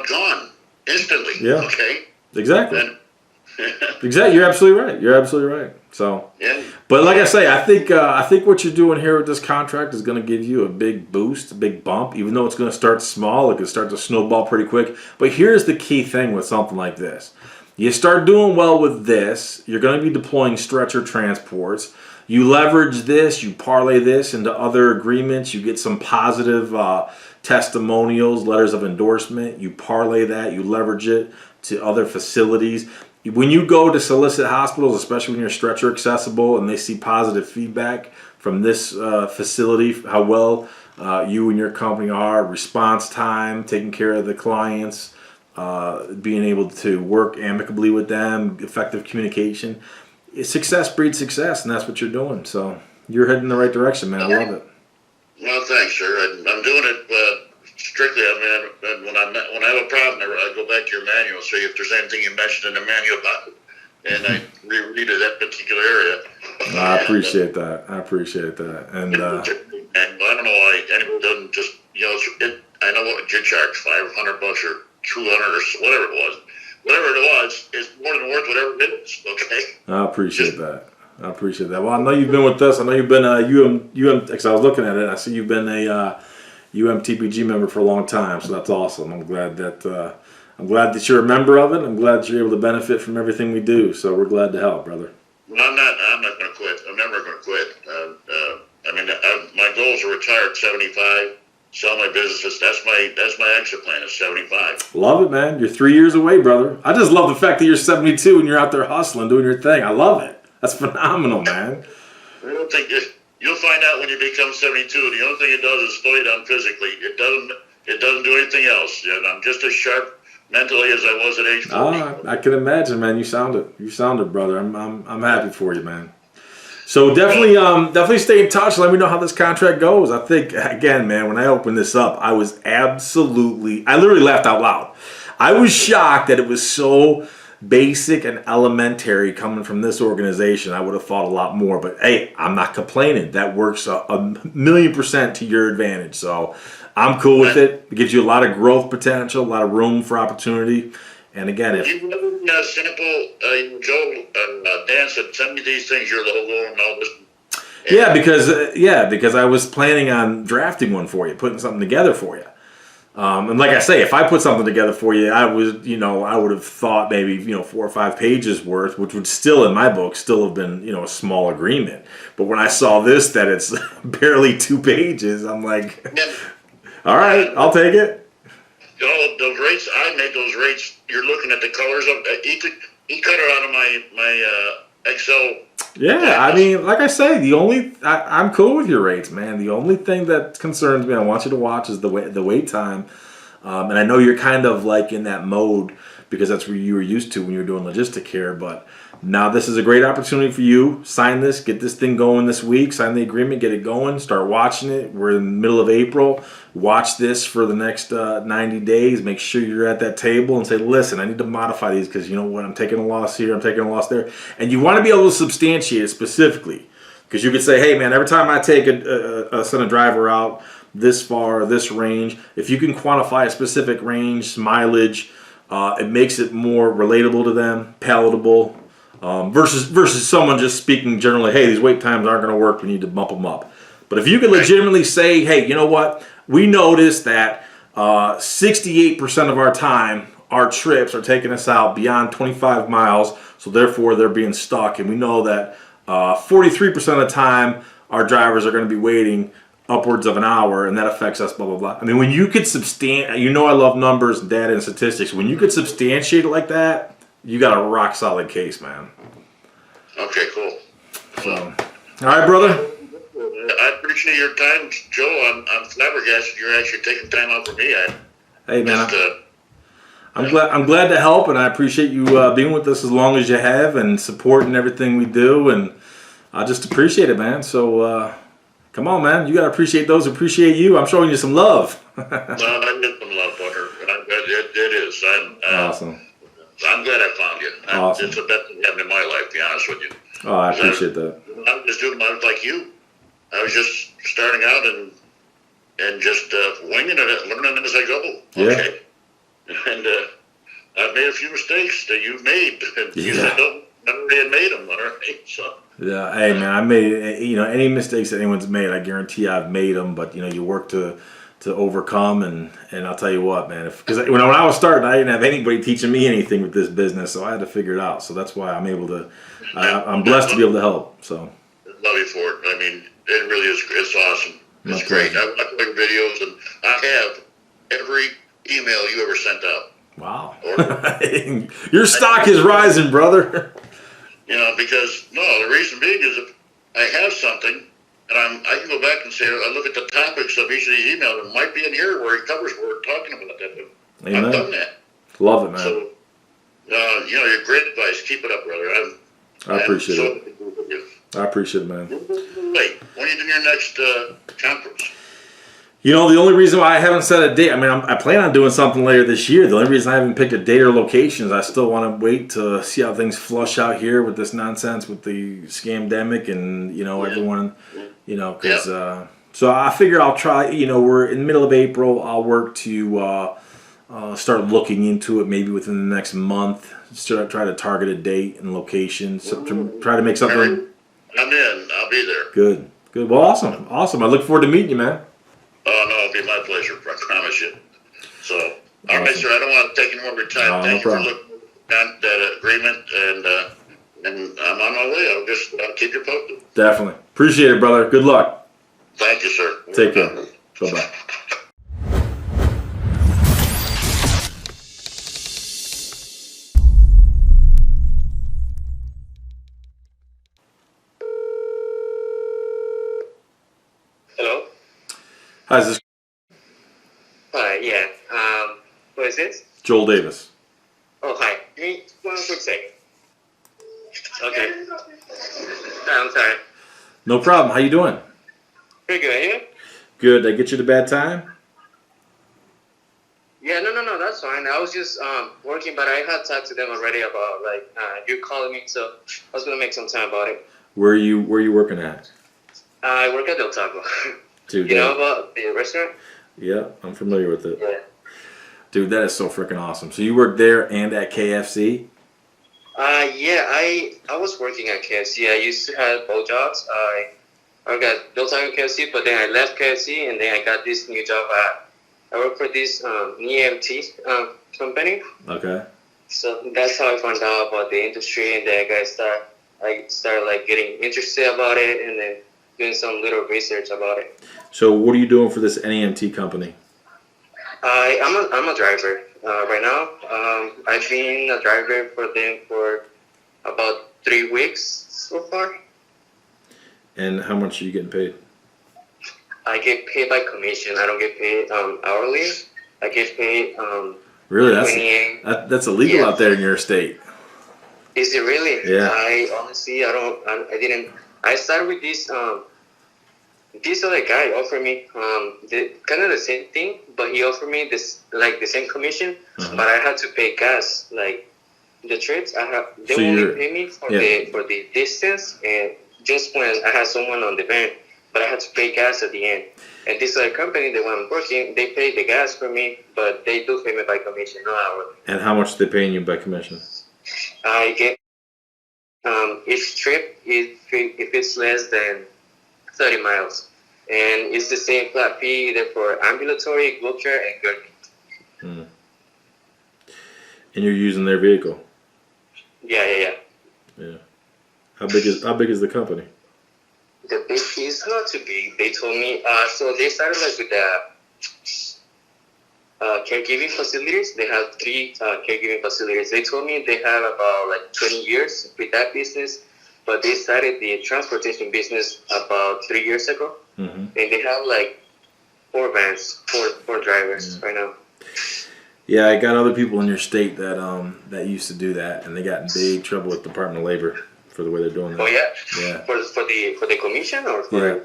Gone instantly. Yeah. Okay. Exactly. And, exactly. You're absolutely right. So, yeah. But like I say, I think what you're doing here with this contract is going to give you a big boost, a big bump. Even though it's going to start small, it can start to snowball pretty quick. But here's the key thing with something like this: you start doing well with this, you're going to be deploying stretcher transports. You leverage this, you parlay this into other agreements. You get some positive testimonials, letters of endorsement. You parlay that, you leverage it to other facilities. when you go to solicit hospitals, especially when you're stretcher accessible and they see positive feedback from this facility, how well you and your company are, response time, taking care of the clients, being able to work amicably with them, effective communication. Success breeds success, and that's what you're doing. So you're heading in the right direction, man. I love it. Well, thanks, sir. I'm doing it strictly. I mean, when I have a problem, I go back to your manual, see if there's anything you mentioned in the manual about it, and I reread that particular area. I appreciate that. I appreciate that. And I don't know why anyone doesn't just, I know what you charge, $500 or $200 or whatever it was. Whatever it was, it's more than worth whatever it is, okay? I appreciate that. I appreciate that. Well, I know you've been with us. I know you've been a because I was looking at it. I see you've been a UMTPG member for a long time, so that's awesome. I'm glad that you're a member of it. I'm glad that you're able to benefit from everything we do. So we're glad to help, brother. Well, I'm not going to quit. I'm never going to quit. My goal is to retire at 75. Sell my businesses. That's my exit plan is 75. Love it, man. You're 3 years away, brother. I just love the fact that you're 72 and you're out there hustling, doing your thing. I love it. That's phenomenal, man. I don't think you'll find out when you become 72. The only thing it does is slow you down physically. It doesn't do anything else. And I'm just as sharp mentally as I was at age 40. I can imagine, man. You sounded, brother. I'm happy for you, man. So definitely stay in touch. Let me know how this contract goes. I think, again, man, when I opened this up, I literally laughed out loud. I was shocked that it was so basic and elementary coming from this organization. I would have thought a lot more, but hey, I'm not complaining. That works a 1,000,000% to your advantage. So I'm cool with it. It gives you a lot of growth potential, a lot of room for opportunity. And again, if you sample, Joe, Dan said, send me these things, your logo and all this. Because I was planning on drafting one for you, putting something together for you. And like I say, if I put something together for you, I would have thought maybe 4 or 5 pages worth, which would still, in my book, still have been a small agreement. But when I saw this, that it's barely 2 pages, I'm like, all right, I'll take it. Those rates, I made those rates. You're looking at the colors of. He cut it out of my Excel. Yeah, I mean, like I say, I'm cool with your rates, man. The only thing that concerns me, I want you to watch, is the wait time. And I know you're kind of like in that mode because that's what you were used to when you were doing logistic care. But now this is a great opportunity for you. Sign this, get this thing going this week. Sign the agreement, get it going. Start watching it. We're in the middle of April. Watch this for the next 90 days. Make sure you're at that table and say, listen, I need to modify these because you know what? I'm taking a loss here. I'm taking a loss there. And you want to be able to substantiate it specifically because you could say, hey, man, every time I take send a driver out this far, this range, if you can quantify a specific range, mileage, it makes it more relatable to them, palatable, versus someone just speaking generally, hey, these wait times aren't going to work. We need to bump them up. But if you can legitimately say, hey, you know what? We noticed that 68% of our time, our trips are taking us out beyond 25 miles, so therefore they're being stuck. And we know that 43% of the time, our drivers are going to be waiting upwards of an hour, and that affects us, blah, blah, blah. I mean, when you could I love numbers, data, and statistics. When you could substantiate it like that, you got a rock-solid case, man. Okay, cool. So, all right, brother. I appreciate your time, Joe. I'm flabbergasted you're actually taking time out for me. Hey, man, I'm glad to help, and I appreciate you being with us as long as you have and supporting everything we do, and I just appreciate it, man. So come on, man. You got to appreciate those who appreciate you. I'm showing you some love. No, I get some love, Butter. It is. Awesome. I'm glad I found you. Awesome. It's the best thing happened in my life, to be honest with you. Oh, I appreciate that. I'm just doing mine like you. I was just starting out and just winging it, learning as I go. Okay. Yeah. And I've made a few mistakes that you've made. You said never had made them, all right? So. Yeah, hey man, I made any mistakes that anyone's made, I guarantee I've made them. But you work to overcome, and I'll tell you what, man, because when I was starting, I didn't have anybody teaching me anything with this business, so I had to figure it out. So that's why I'm able to. I'm blessed to be able to help. So. Love you for it. I mean, it really is. It's awesome. It's great. I watch your videos, and I have every email you ever sent out. Wow. Or, Your stock is rising, brother. because the reason being is if I have something and I can go back and say I look at the topics of each of these emails and it might be in here where he covers where we're talking about that. Amen. I've done that. Love it, man. So, your great advice. Keep it up, brother. I appreciate it. I appreciate it, man. Wait, when are you doing your next conference? The only reason why I haven't set a date, I plan on doing something later this year. The only reason I haven't picked a date or location is I still want to wait to see how things flush out here with this nonsense with the scamdemic and, everyone, because, so I figure I'll try, we're in the middle of April. I'll work to start looking into it maybe within the next month. Try to target a date and location. So try to make something. I'm in. I'll be there. Good. Well, awesome. I look forward to meeting you, man. Oh, no, it'll be my pleasure. I promise you. So, all right, sir. I don't want to take any more of your time. Thank you for looking at that agreement, and I'm on my way. I'll keep you posted. Definitely. Appreciate it, brother. Good luck. Thank you, sir. Take care. Bye-bye. Hello? Hi, is this Hi, yeah. Who is this? Joel Davis? Oh, hi. Give me one quick second. Okay. I'm sorry. No problem. How you doing? Pretty good, you? Good. Did I get you at a bad time? Yeah, no, that's fine. I was just working, but I had talked to them already about, you calling me, so I was going to make some time about it. Where are you working at? I work at Del Taco. Dude, you know about the restaurant? Yeah, I'm familiar with it. Yeah. Dude, that is so freaking awesome. So you work there and at KFC? Yeah, I was working at KFC. I used to have both jobs. I got Del Taco KFC, but then I left KFC, and then I got this new job I work for this Nemt company. Okay. So that's how I found out about the industry, and then I started getting interested about it, and then doing some little research about it. So what are you doing for this NEMT company? I'm a driver right now. I've been a driver for them for about 3 weeks so far. And how much are you getting paid? I get paid by commission. I don't get paid hourly. I get paid Really? That's illegal out there in your state. Is it really? Yeah. I didn't. I started with this other guy offered me kind of the same thing, but he offered me the same commission, but I had to pay gas. Like the trips, they only pay me for the distance and just when I had someone on the van, but I had to pay gas at the end. And this other company, the one I'm working, they pay the gas for me, but they do pay me by commission, not hourly. And how much are they paying you by commission? I get each trip if it's less than 30 miles. And it's the same flat fee either for ambulatory, wheelchair, and gurney. And you're using their vehicle? Yeah. How big is the company? The big is not too big. They told me, so they started with the caregiving facilities. They have 3 caregiving facilities. They told me they have about 20 years with that business, but they started the transportation business about 3 years ago. Mm-hmm. And they have 4 vans, four drivers right now. Yeah, I got other people in your state that used to do that, and they got in big trouble with Department of Labor for the way they're doing that. Oh yeah. For the commission or for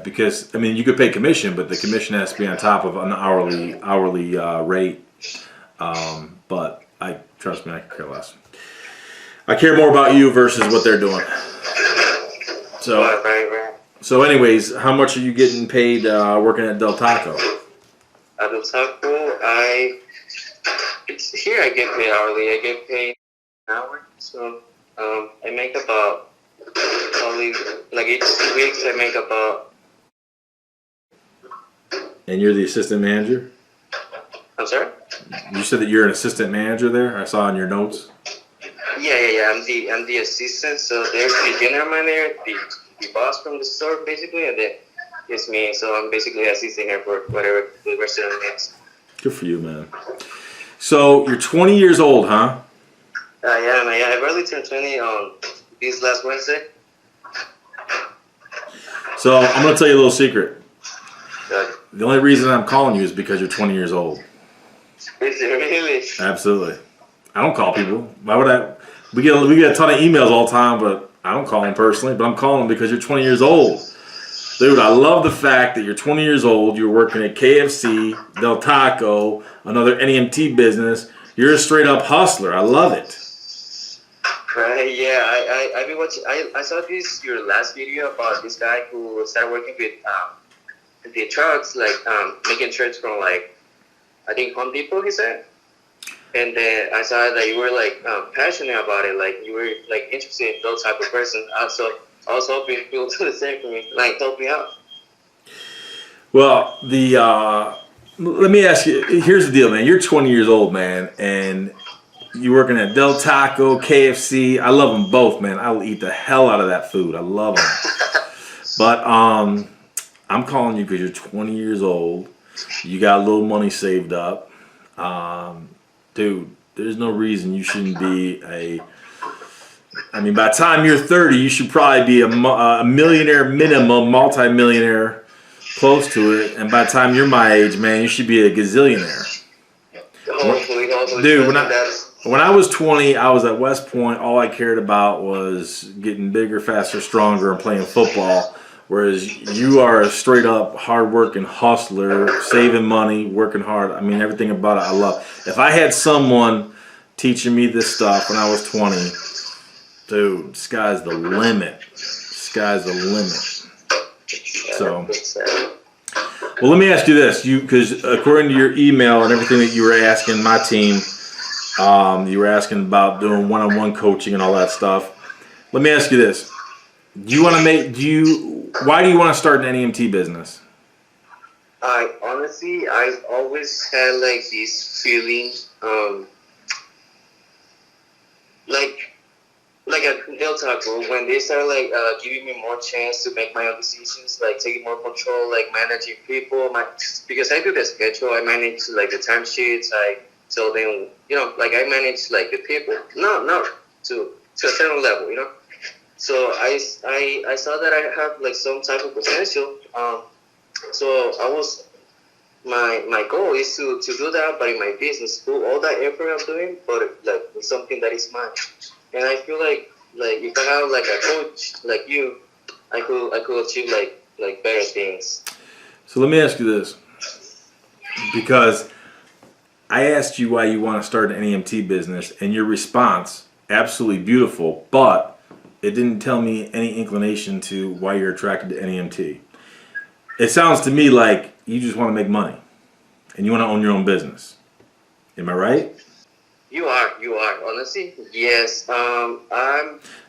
because you could pay commission, but the commission has to be on top of an hourly rate. But trust me, I could care less. I care more about you versus what they're doing. So, right. So, anyways, how much are you getting paid working at Del Taco? At Del Taco, here I get paid hourly. I get paid an hour. So I make about probably each 2 weeks I make about. And you're the assistant manager? I'm sorry? You said that you're an assistant manager there? I saw in your notes. Yeah. I'm the assistant. So there's the general manager, the boss from the store basically, and then it's me. So I'm basically assisting her for whatever the restaurant is. Good for you, man. So you're 20 years old, huh? Yeah, man. Yeah, I barely turned 20 this last Wednesday. So I'm gonna tell you a little secret. Good. The only reason I'm calling you is because you're 20 years old. Is it really? Absolutely. I don't call people. Why would I? We get a ton of emails all the time, but I don't call them personally. But I'm calling them because you're 20 years old. Dude, I love the fact that you're 20 years old, you're working at KFC, Del Taco, another NEMT business. You're a straight up hustler. I love it. Right, yeah. I've been watching. I saw your last video about this guy who started working with the trucks, like making shirts from like I think Home Depot, he said. And then I saw that you were like passionate about it, like you were like interested in those type of person. So I was hoping you would do the same for me, like help me out. Well, let me ask you, here's the deal, man. You're 20 years old, man, and you're working at Del Taco, KFC. I love them both, man. I will eat the hell out of that food. I love them. But I'm calling you because you're 20 years old. You got a little money saved up. Dude, there's no reason you shouldn't be I mean, by the time you're 30, you should probably be a millionaire minimum, multi-millionaire, close to it. And by the time you're my age, man, you should be a gazillionaire. Hopefully. Dude, when I was 20, I was at West Point. All I cared about was getting bigger, faster, stronger, and playing football. Whereas you are a straight up hard-working hustler, saving money, working hard. I mean, everything about it I love. If I had someone teaching me this stuff when I was 20, dude, sky's the limit. Sky's the limit. So, well, let me ask you this. Because according to your email and everything that you were asking my team, you were asking about doing one-on-one coaching and all that stuff. Let me ask you this. Why do you want to start an NEMT business? Honestly, I've always had like this feeling, like at Del Taco, when they started like giving me more chance to make my own decisions, like taking more control, like managing people, because I do the schedule, I manage like the timesheets, I tell them, like I manage like the people, not to a certain level, So I saw that I have like some type of potential. So my goal is to do that, but in my business, do all that effort I'm doing, but like with something that is mine. And I feel like if I have like a coach like you, I could achieve like better things. So let me ask you this, because I asked you why you want to start an NEMT business, and your response, absolutely beautiful, but it didn't tell me any inclination to why you're attracted to NEMT. It sounds to me like you just want to make money and you want to own your own business. Am I right? You are. Honestly, yes. I'll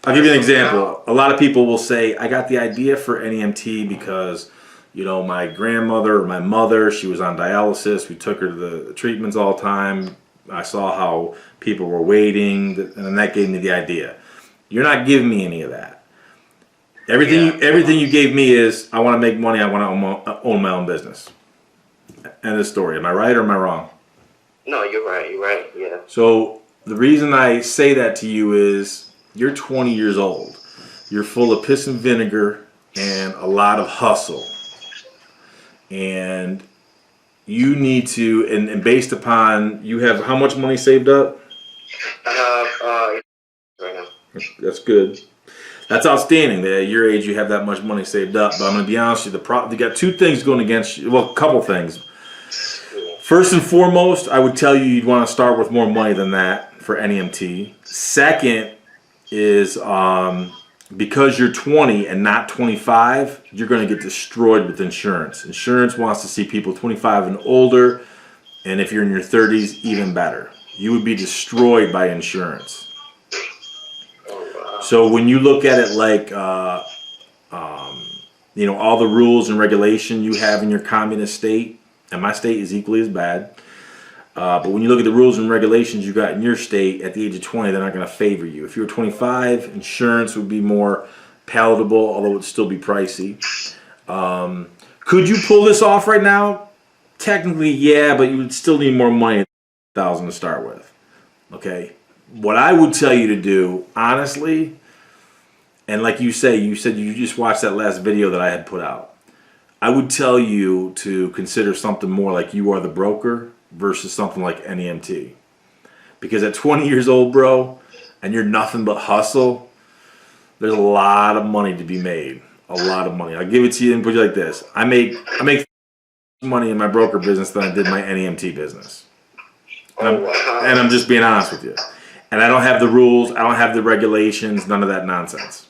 give you an example. A lot of people will say, I got the idea for NEMT because, my grandmother or my mother, she was on dialysis. We took her to the treatments all the time. I saw how people were waiting, and that gave me the idea. You're not giving me any of that. Everything you gave me is, I want to make money, I want to own my own business. End of story. Am I right or am I wrong? No, you're right, yeah. So the reason I say that to you is, you're 20 years old. You're full of piss and vinegar and a lot of hustle. And you need to, and based upon, you have how much money saved up? Right now. That's good. That's outstanding that at your age you have that much money saved up. But I'm going to be honest with you, you got two things going against you. Well, a couple things. First and foremost, I would tell you you'd want to start with more money than that for NEMT. Second is because you're 20 and not 25, you're going to get destroyed with insurance. Insurance wants to see people 25 and older, and if you're in your 30s, even better. You would be destroyed by insurance. So when you look at it like, all the rules and regulation you have in your communist state, and my state is equally as bad, but when you look at the rules and regulations you got in your state, at the age of 20, they're not going to favor you. If you're 25, insurance would be more palatable, although it would still be pricey. Could you pull this off right now? technically, yeah, but you would still need more money than $1,000 to start with. Okay? What I would tell you to do, honestly, and like you said you just watched that last video that I had put out. I would tell you to consider something more like You Are the Broker versus something like NEMT. Because at 20 years old, bro, and you're nothing but hustle, there's a lot of money to be made. A lot of money. I'll give it to you and put it like this. I make money in my broker business than I did my NEMT business. And I'm just being honest with you. And I don't have the rules, I don't have the regulations, none of that nonsense.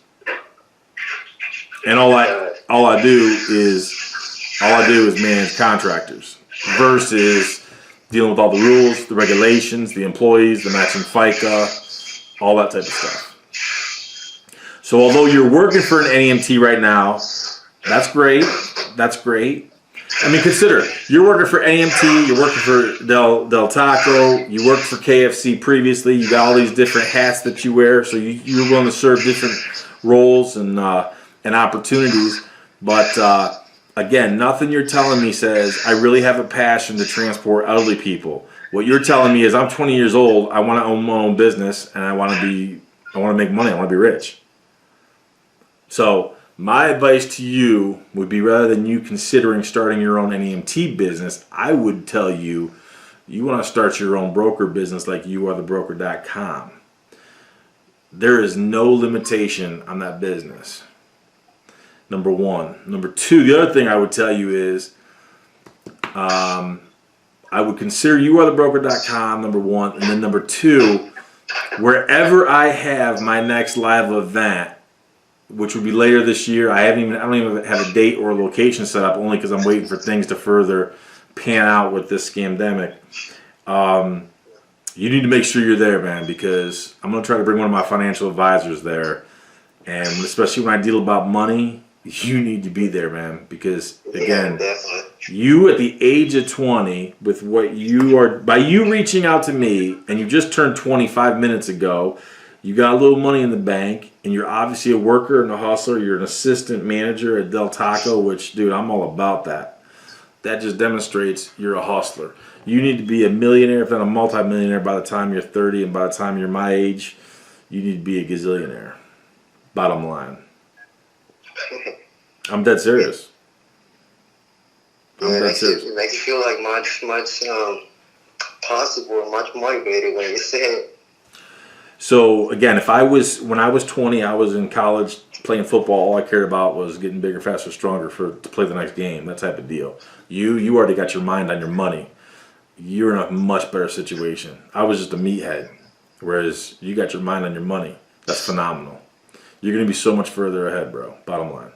And all I do is manage contractors versus dealing with all the rules, the regulations, the employees, the matching FICA, all that type of stuff. So although you're working for an NEMT right now, that's great. That's great. I mean, consider you're working for NEMT, you're working for Del Taco, you worked for KFC previously. You got all these different hats that you wear, so you're willing to serve different roles and opportunities. But again, nothing you're telling me says I really have a passion to transport elderly people. What you're telling me is I'm 20 years old, I want to own my own business, and I want to make money, I want to be rich. So my advice to you would be, rather than you considering starting your own NEMT business, I would tell you want to start your own broker business like youarethebroker.com. There is no limitation on that business. Number one. Number two, the other thing I would tell you is I would consider youarethebroker.com, number one. And then number two, wherever I have my next live event, which would be later this year. I don't even have a date or a location set up, only because I'm waiting for things to further pan out with this scamdemic. You need to make sure you're there, man, because I'm going to try to bring one of my financial advisors there. And especially when I deal about money, you need to be there, man, because again, you at the age of 20, with what you are, by you reaching out to me, and you just turned 25 minutes ago, you got a little money in the bank, and you're obviously a worker and a hustler. You're an assistant manager at Del Taco, which, dude, I'm all about that. That just demonstrates you're a hustler. You need to be a millionaire, if not a multimillionaire, by the time you're 30, and by the time you're my age, you need to be a gazillionaire. Bottom line. I'm dead serious. It makes you feel like much possible, much motivated when you say it. So again, when I was 20, I was in college playing football. All I cared about was getting bigger, faster, stronger to play the next game. That type of deal. You already got your mind on your money. You're in a much better situation. I was just a meathead, whereas you got your mind on your money. That's phenomenal. You're going to be so much further ahead, bro. Bottom line.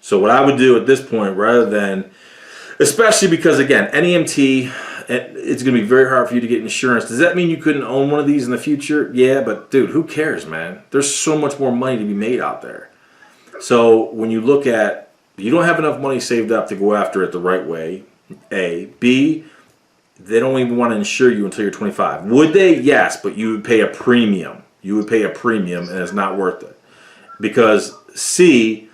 So what I would do at this point, rather than, especially because again, NEMT, it's going to be very hard for you to get insurance. Does that mean you couldn't own one of these in the future? Yeah, but dude, who cares, man? There's so much more money to be made out there. So when you look at, you don't have enough money saved up to go after it the right way, A. B, they don't even want to insure you until you're 25. Would they? Yes, but you would pay a premium. You would pay a premium, and it's not worth it. Because C,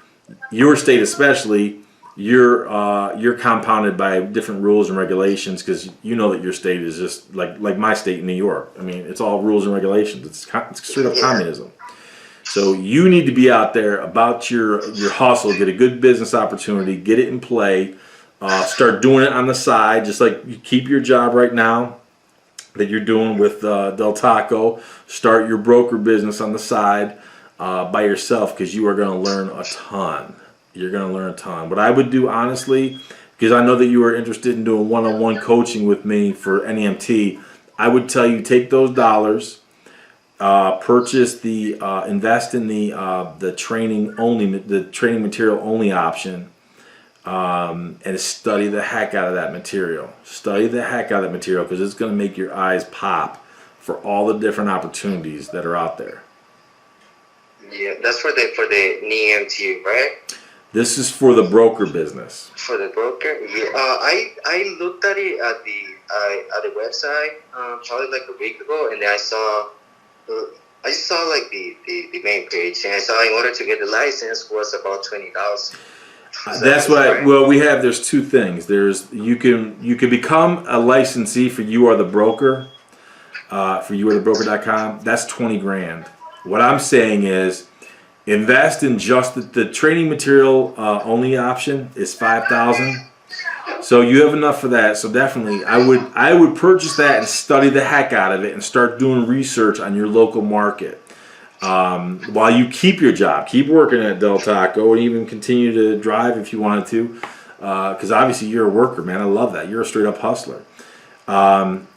your state especially, you're compounded by different rules and regulations, because you know that your state is just like my state in New York. I mean, it's all rules and regulations. It's straight up communism. So you need to be out there about your hustle, get a good business opportunity, get it in play, start doing it on the side, just like you keep your job right now that you're doing with Del Taco. Start your broker business on the side by yourself, because you are going to learn a ton. You're going to learn a ton. What I would do, honestly, because I know that you are interested in doing one-on-one coaching with me for NEMT, I would tell you take those dollars, purchase invest in the training material only option, and study the heck out of that material. Study the heck out of that material, because it's going to make your eyes pop for all the different opportunities that are out there. Yeah, that's for the NEMT, right? This is for the broker business. For the broker, yeah. I looked at it at the website probably like a week ago, and then I saw like the main page, and I saw in order to get the license was about $20,000. That's what. Well, there's two things. You can become a licensee for You Are the Broker, for youarethebroker.com. That's 20 grand. What I'm saying is, invest in just the training material only option is 5,000. So you have enough for that. So definitely, I would purchase that and study the heck out of it and start doing research on your local market. While you keep your job, keep working at Del Taco, and even continue to drive if you wanted to, because obviously you're a worker, man. I love that. You're a straight up hustler.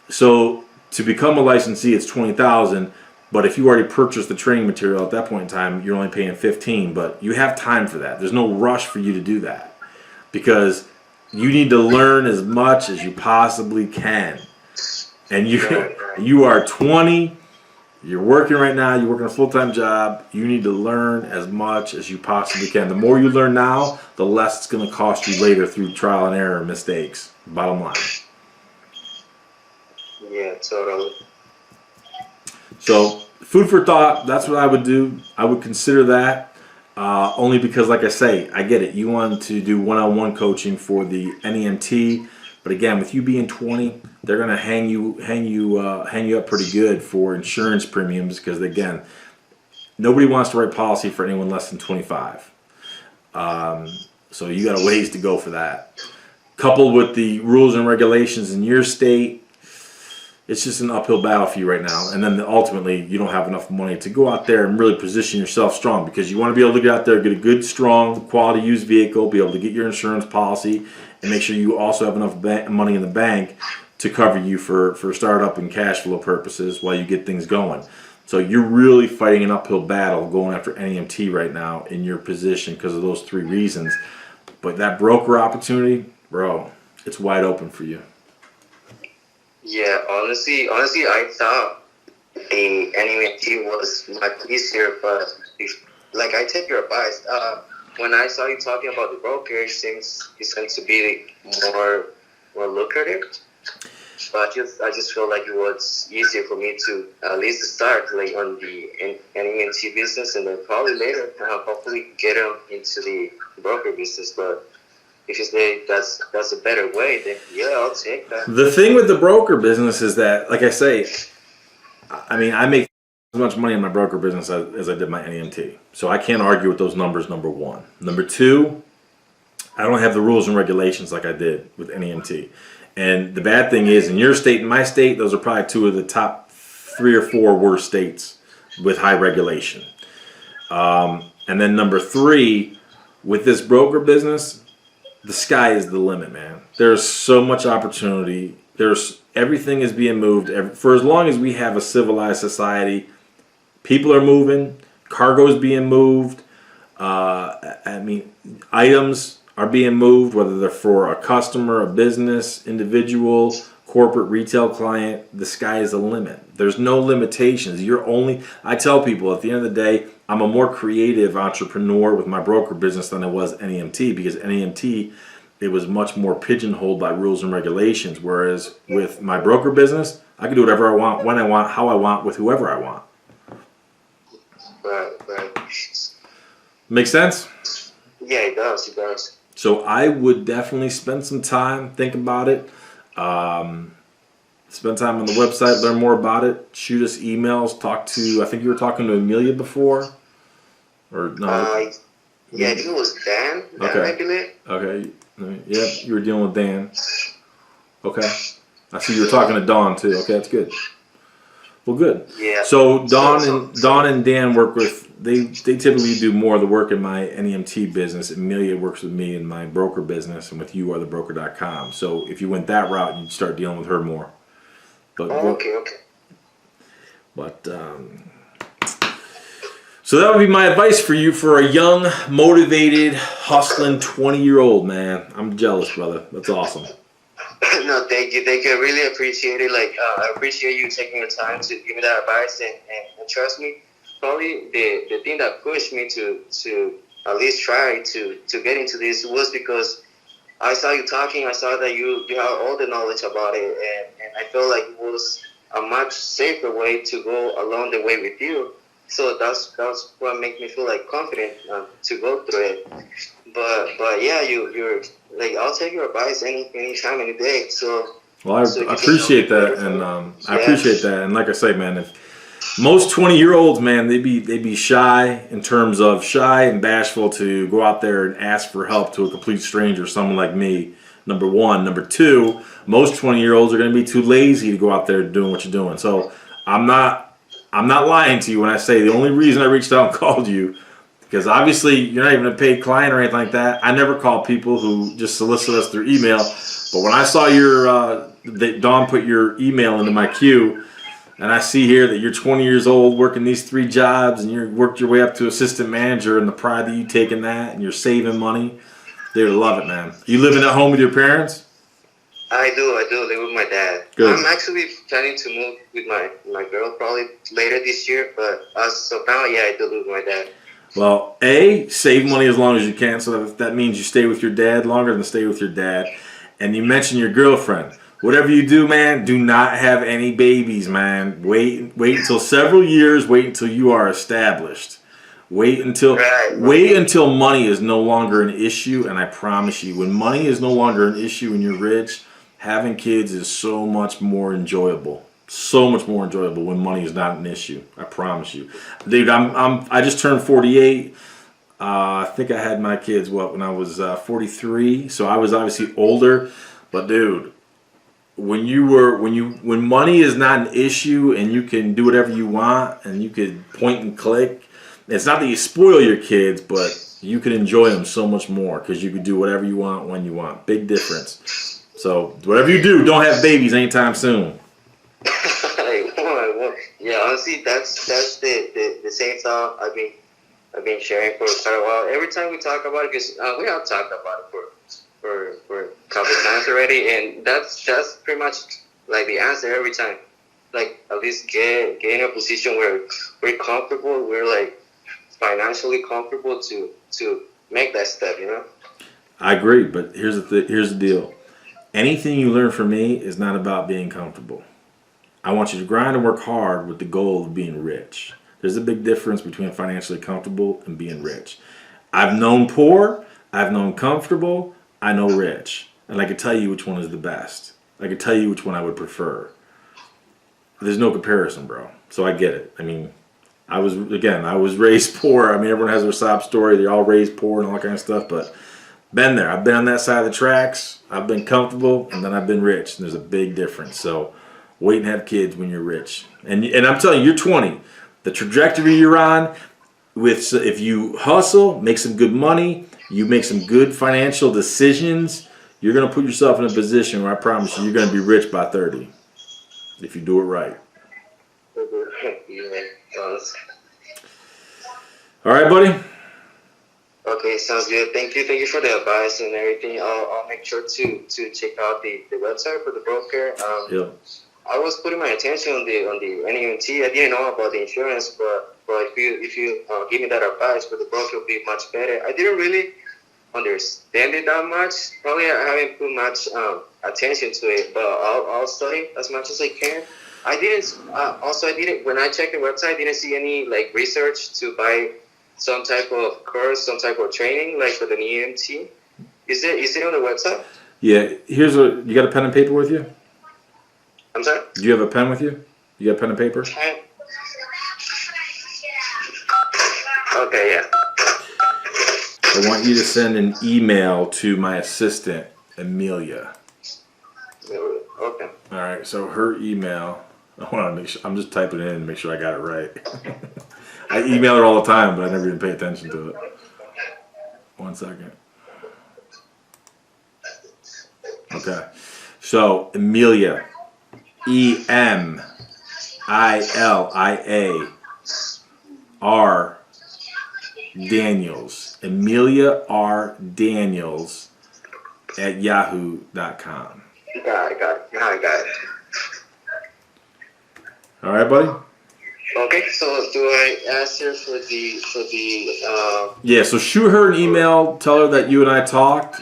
So to become a licensee, it's 20,000. But if you already purchased the training material at that point in time, you're only paying 15. But you have time for that. There's no rush for you to do that, because you need to learn as much as you possibly can. And you are 20. You're working right now. You're working a full-time job. You need to learn as much as you possibly can. The more you learn now, the less it's going to cost you later through trial and error and mistakes. Bottom line. Yeah, totally. So, food for thought. That's what I would do. I would consider that. Only because, like I say, I get it. You want to do one-on-one coaching for the NEMT. But again, with you being 20, they're gonna hang you up pretty good for insurance premiums, because again, nobody wants to write policy for anyone less than 25. So you got a ways to go for that. Coupled with the rules and regulations in your state, it's just an uphill battle for you right now. And then ultimately, you don't have enough money to go out there and really position yourself strong, because you want to be able to get out there, get a good, strong, quality used vehicle, be able to get your insurance policy, and make sure you also have enough money in the bank to cover you for startup and cash flow purposes while you get things going. So you're really fighting an uphill battle going after NEMT right now in your position because of those three reasons. But that broker opportunity, bro, it's wide open for you. Yeah, honestly, I thought the NEMT was much easier, but like, I take your advice. When I saw you talking about the brokerage, it seems to be more lucrative. But I just feel like it was easier for me to at least start like on the NEMT business, and then probably later hopefully get them into the broker business. But if you say that's a better way, then yeah, I'll take that. The thing with the broker business is that, like I say, I mean, I make as much money in my broker business as I did my NEMT. So I can't argue with those numbers, number one. Number two, I don't have the rules and regulations like I did with NEMT. And the bad thing is, in your state and my state, those are probably two of the top 3 or 4 worst states with high regulation. And then number 3, with this broker business, the sky is the limit, man. There's so much opportunity. Everything is being moved. For as long as we have a civilized society, people are moving, cargo is being moved. I mean, items are being moved, whether they're for a customer, a business, individual, corporate, retail client. The sky is the limit. There's no limitations. I tell people at the end of the day, I'm a more creative entrepreneur with my broker business than I was NEMT, because NEMT, it was much more pigeonholed by rules and regulations. Whereas with my broker business, I can do whatever I want, when I want, how I want, with whoever I want. Right. Make sense? Yeah, it does. So I would definitely spend some time, think about it. Spend time on the website, learn more about it. Shoot us emails. I think you were talking to Amelia before, or no? Yeah, I think it was Dan. Okay. Yeah, you were dealing with Dan. Okay. I see you were talking to Dawn too. Okay, that's good. Well, good. Yeah. So Dawn and Dan work with. They typically do more of the work in my NEMT business. Amelia works with me in my broker business and with youarethebroker.com. So if you went that route, you'd start dealing with her more. But, okay. But so that would be my advice for you, for a young, motivated, hustling 20-year-old, man. I'm jealous, brother. That's awesome. No, thank you. I really appreciate it. I appreciate you taking your time to give me that advice and trust me. Probably the thing that pushed me to at least try to get into this was because I saw you talking. I saw that you have all the knowledge about it, and I felt like it was a much safer way to go along the way with you. So that's what made me feel like confident to go through it. but yeah, you're like, I'll take your advice any time, any day. So. Well, So you I can appreciate help that, and I Yeah. appreciate that. And like I say, man, if most 20-year-olds, man, they be shy in terms of shy and bashful to go out there and ask for help to a complete stranger, someone like me. Number one, number two, most 20-year-olds are going to be too lazy to go out there doing what you're doing. So I'm not lying to you when I say the only reason I reached out and called you, because obviously you're not even a paid client or anything like that. I never call people who just solicit us through email. But when I saw that Dawn put your email into my queue, and I see here that you're 20 years old working these 3 jobs, and you worked your way up to assistant manager, and the pride that you take in that, and you're saving money, they would love it, man. You living at home with your parents? I do live with my dad. Good. I'm actually planning to move with my girl probably later this year, but so now, yeah, I do live with my dad. Well, save money as long as you can, so that means you stay with your dad longer than stay with your dad. And you mentioned your girlfriend. Whatever you do, man, do not have any babies, man. Wait until several years. Wait until you are established. Wait until money is no longer an issue. And I promise you, when money is no longer an issue and you're rich, having kids is so much more enjoyable. So much more enjoyable when money is not an issue. I promise you, dude. I just turned 48. I think I had my kids when I was 43, so I was obviously older. But dude, when money is not an issue and you can do whatever you want and you could point and click, it's not that you spoil your kids, but you can enjoy them so much more because you can do whatever you want when you want. Big difference. So whatever you do, don't have babies anytime soon. Yeah, honestly, that's the same thought I've been sharing for quite a while. Every time we talk about it, because we have talked about it for a couple of times already, and that's pretty much like the answer every time. Like, at least get in a position where we're comfortable, we're like financially comfortable to make that step, you know? I agree, but here's the deal. Anything you learn from me is not about being comfortable. I want you to grind and work hard with the goal of being rich. There's a big difference between financially comfortable and being rich. I've known poor, I've known comfortable, I know rich. And I can tell you which one is the best. I can tell you which one I would prefer. There's no comparison, bro. So I get it. I mean, I was raised poor. I mean, everyone has their sob story. They're all raised poor and all that kind of stuff. But been there. I've been on that side of the tracks. I've been comfortable, and then I've been rich. And there's a big difference. So wait and have kids when you're rich. And I'm telling you, you're 20. The trajectory you're on, if you hustle, make some good money, you make some good financial decisions, you're going to put yourself in a position where I promise you, you're going to be rich by 30. If you do it right. All right, buddy. Okay, sounds good. Thank you for the advice and everything. I'll make sure to check out the website for the broker. Yep. I was putting my attention on the Nemt. I didn't know about the insurance, but if you give me that advice for the broker, it'll be much better. I didn't really understand it that much. Probably I haven't put much attention to it, but I'll study as much as I can. I didn't when I checked the website, I didn't see any like research to buy some type of course, some type of training like for the Nemt. Is it on the website? Yeah. You got a pen and paper with you? I'm sorry? Do you have a pen with you? You got pen and paper? Okay, yeah. I want you to send an email to my assistant, Amelia. Okay. All right, so her email, I want to make sure, I'm just typing it in to make sure I got it right. I email her all the time, but I never even pay attention to it. 1 second. Okay, so Amelia. Emilia R. Daniels. Amelia R. Daniels at yahoo.com. Got it. I got it. All right, buddy? Okay, so do I ask her for the Yeah, so shoot her an email, tell her that you and I talked.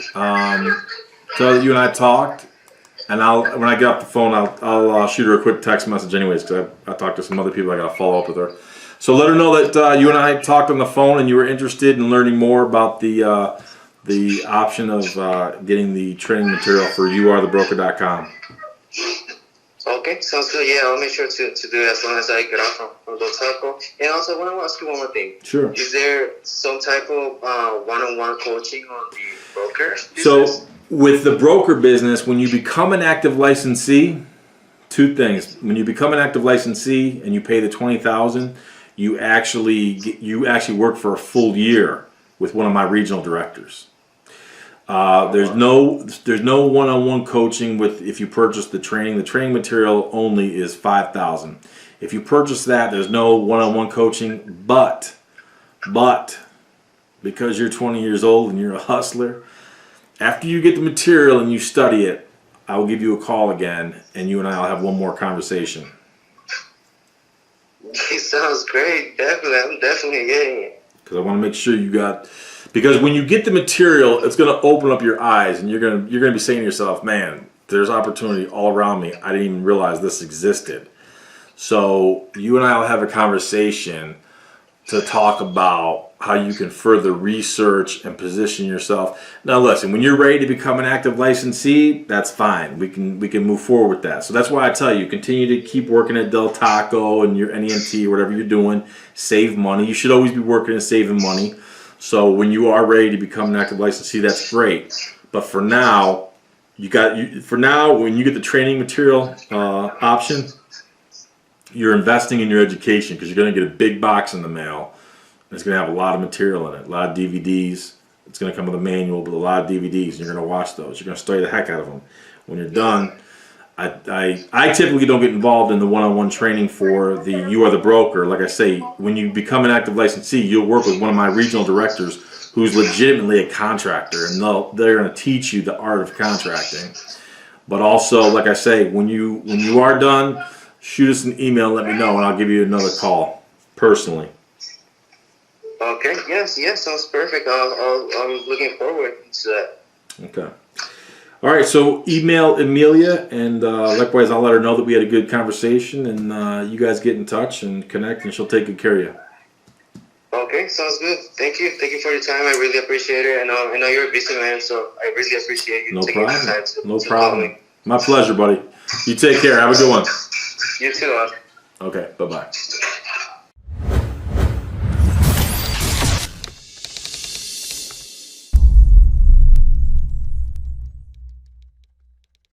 And when I get off the phone, I'll shoot her a quick text message anyways, because I talked to some other people. I got to follow up with her. So let her know that you and I talked on the phone and you were interested in learning more about the the option of getting the training material for youarethebroker.com. Okay, sounds good. Yeah, I'll make sure to do it as soon as I get off from Dos Taco. And also, I want to ask you one more thing. Sure. Is there some type of one-on-one coaching on the broker business? So with the broker business, when you become an active licensee, two things. When you become an active licensee and you pay the $20,000, you actually work for a full year with one of my regional directors. There's no one-on-one coaching with if you purchase the training. The training material only is $5,000. If you purchase that, there's no one-on-one coaching. But because you're 20 years old and you're a hustler, after you get the material and you study it, I will give you a call again, and you and I will have one more conversation. It sounds great. Definitely, I'm definitely getting it. Because I want to make sure you got. Because when you get the material, it's going to open up your eyes, and you're going to be saying to yourself, "Man, there's opportunity all around me. I didn't even realize this existed." So you and I will have a conversation to talk about how you can further research and position yourself. Now, listen, when you're ready to become an active licensee, that's fine. We can move forward with that. So that's why I tell you, continue to keep working at Del Taco and your NEMT or whatever you're doing. Save money. You should always be working and saving money. So when you are ready to become an active licensee, that's great. But for now, when you get the training material option, you're investing in your education because you're going to get a big box in the mail. And it's going to have a lot of material in it, a lot of DVDs. It's going to come with a manual, but a lot of DVDs. And you're going to watch those. You're going to study the heck out of them. When you're done, I typically don't get involved in the one-on-one training for the You Are the Broker. Like I say, when you become an active licensee, you'll work with one of my regional directors who's legitimately a contractor, and they're going to teach you the art of contracting. But also, like I say, when you are done, shoot us an email and let me know, and I'll give you another call personally. Okay, yes, sounds perfect. I'm looking forward to that. Okay. All right, so email Amelia, and likewise, I'll let her know that we had a good conversation, and you guys get in touch and connect, and she'll take good care of you. Okay, sounds good. Thank you for your time. I really appreciate it, and I know you're a busy man, so I really appreciate you taking the time to call me. My pleasure, buddy. You take care. Have a good one. You too. Okay, bye-bye.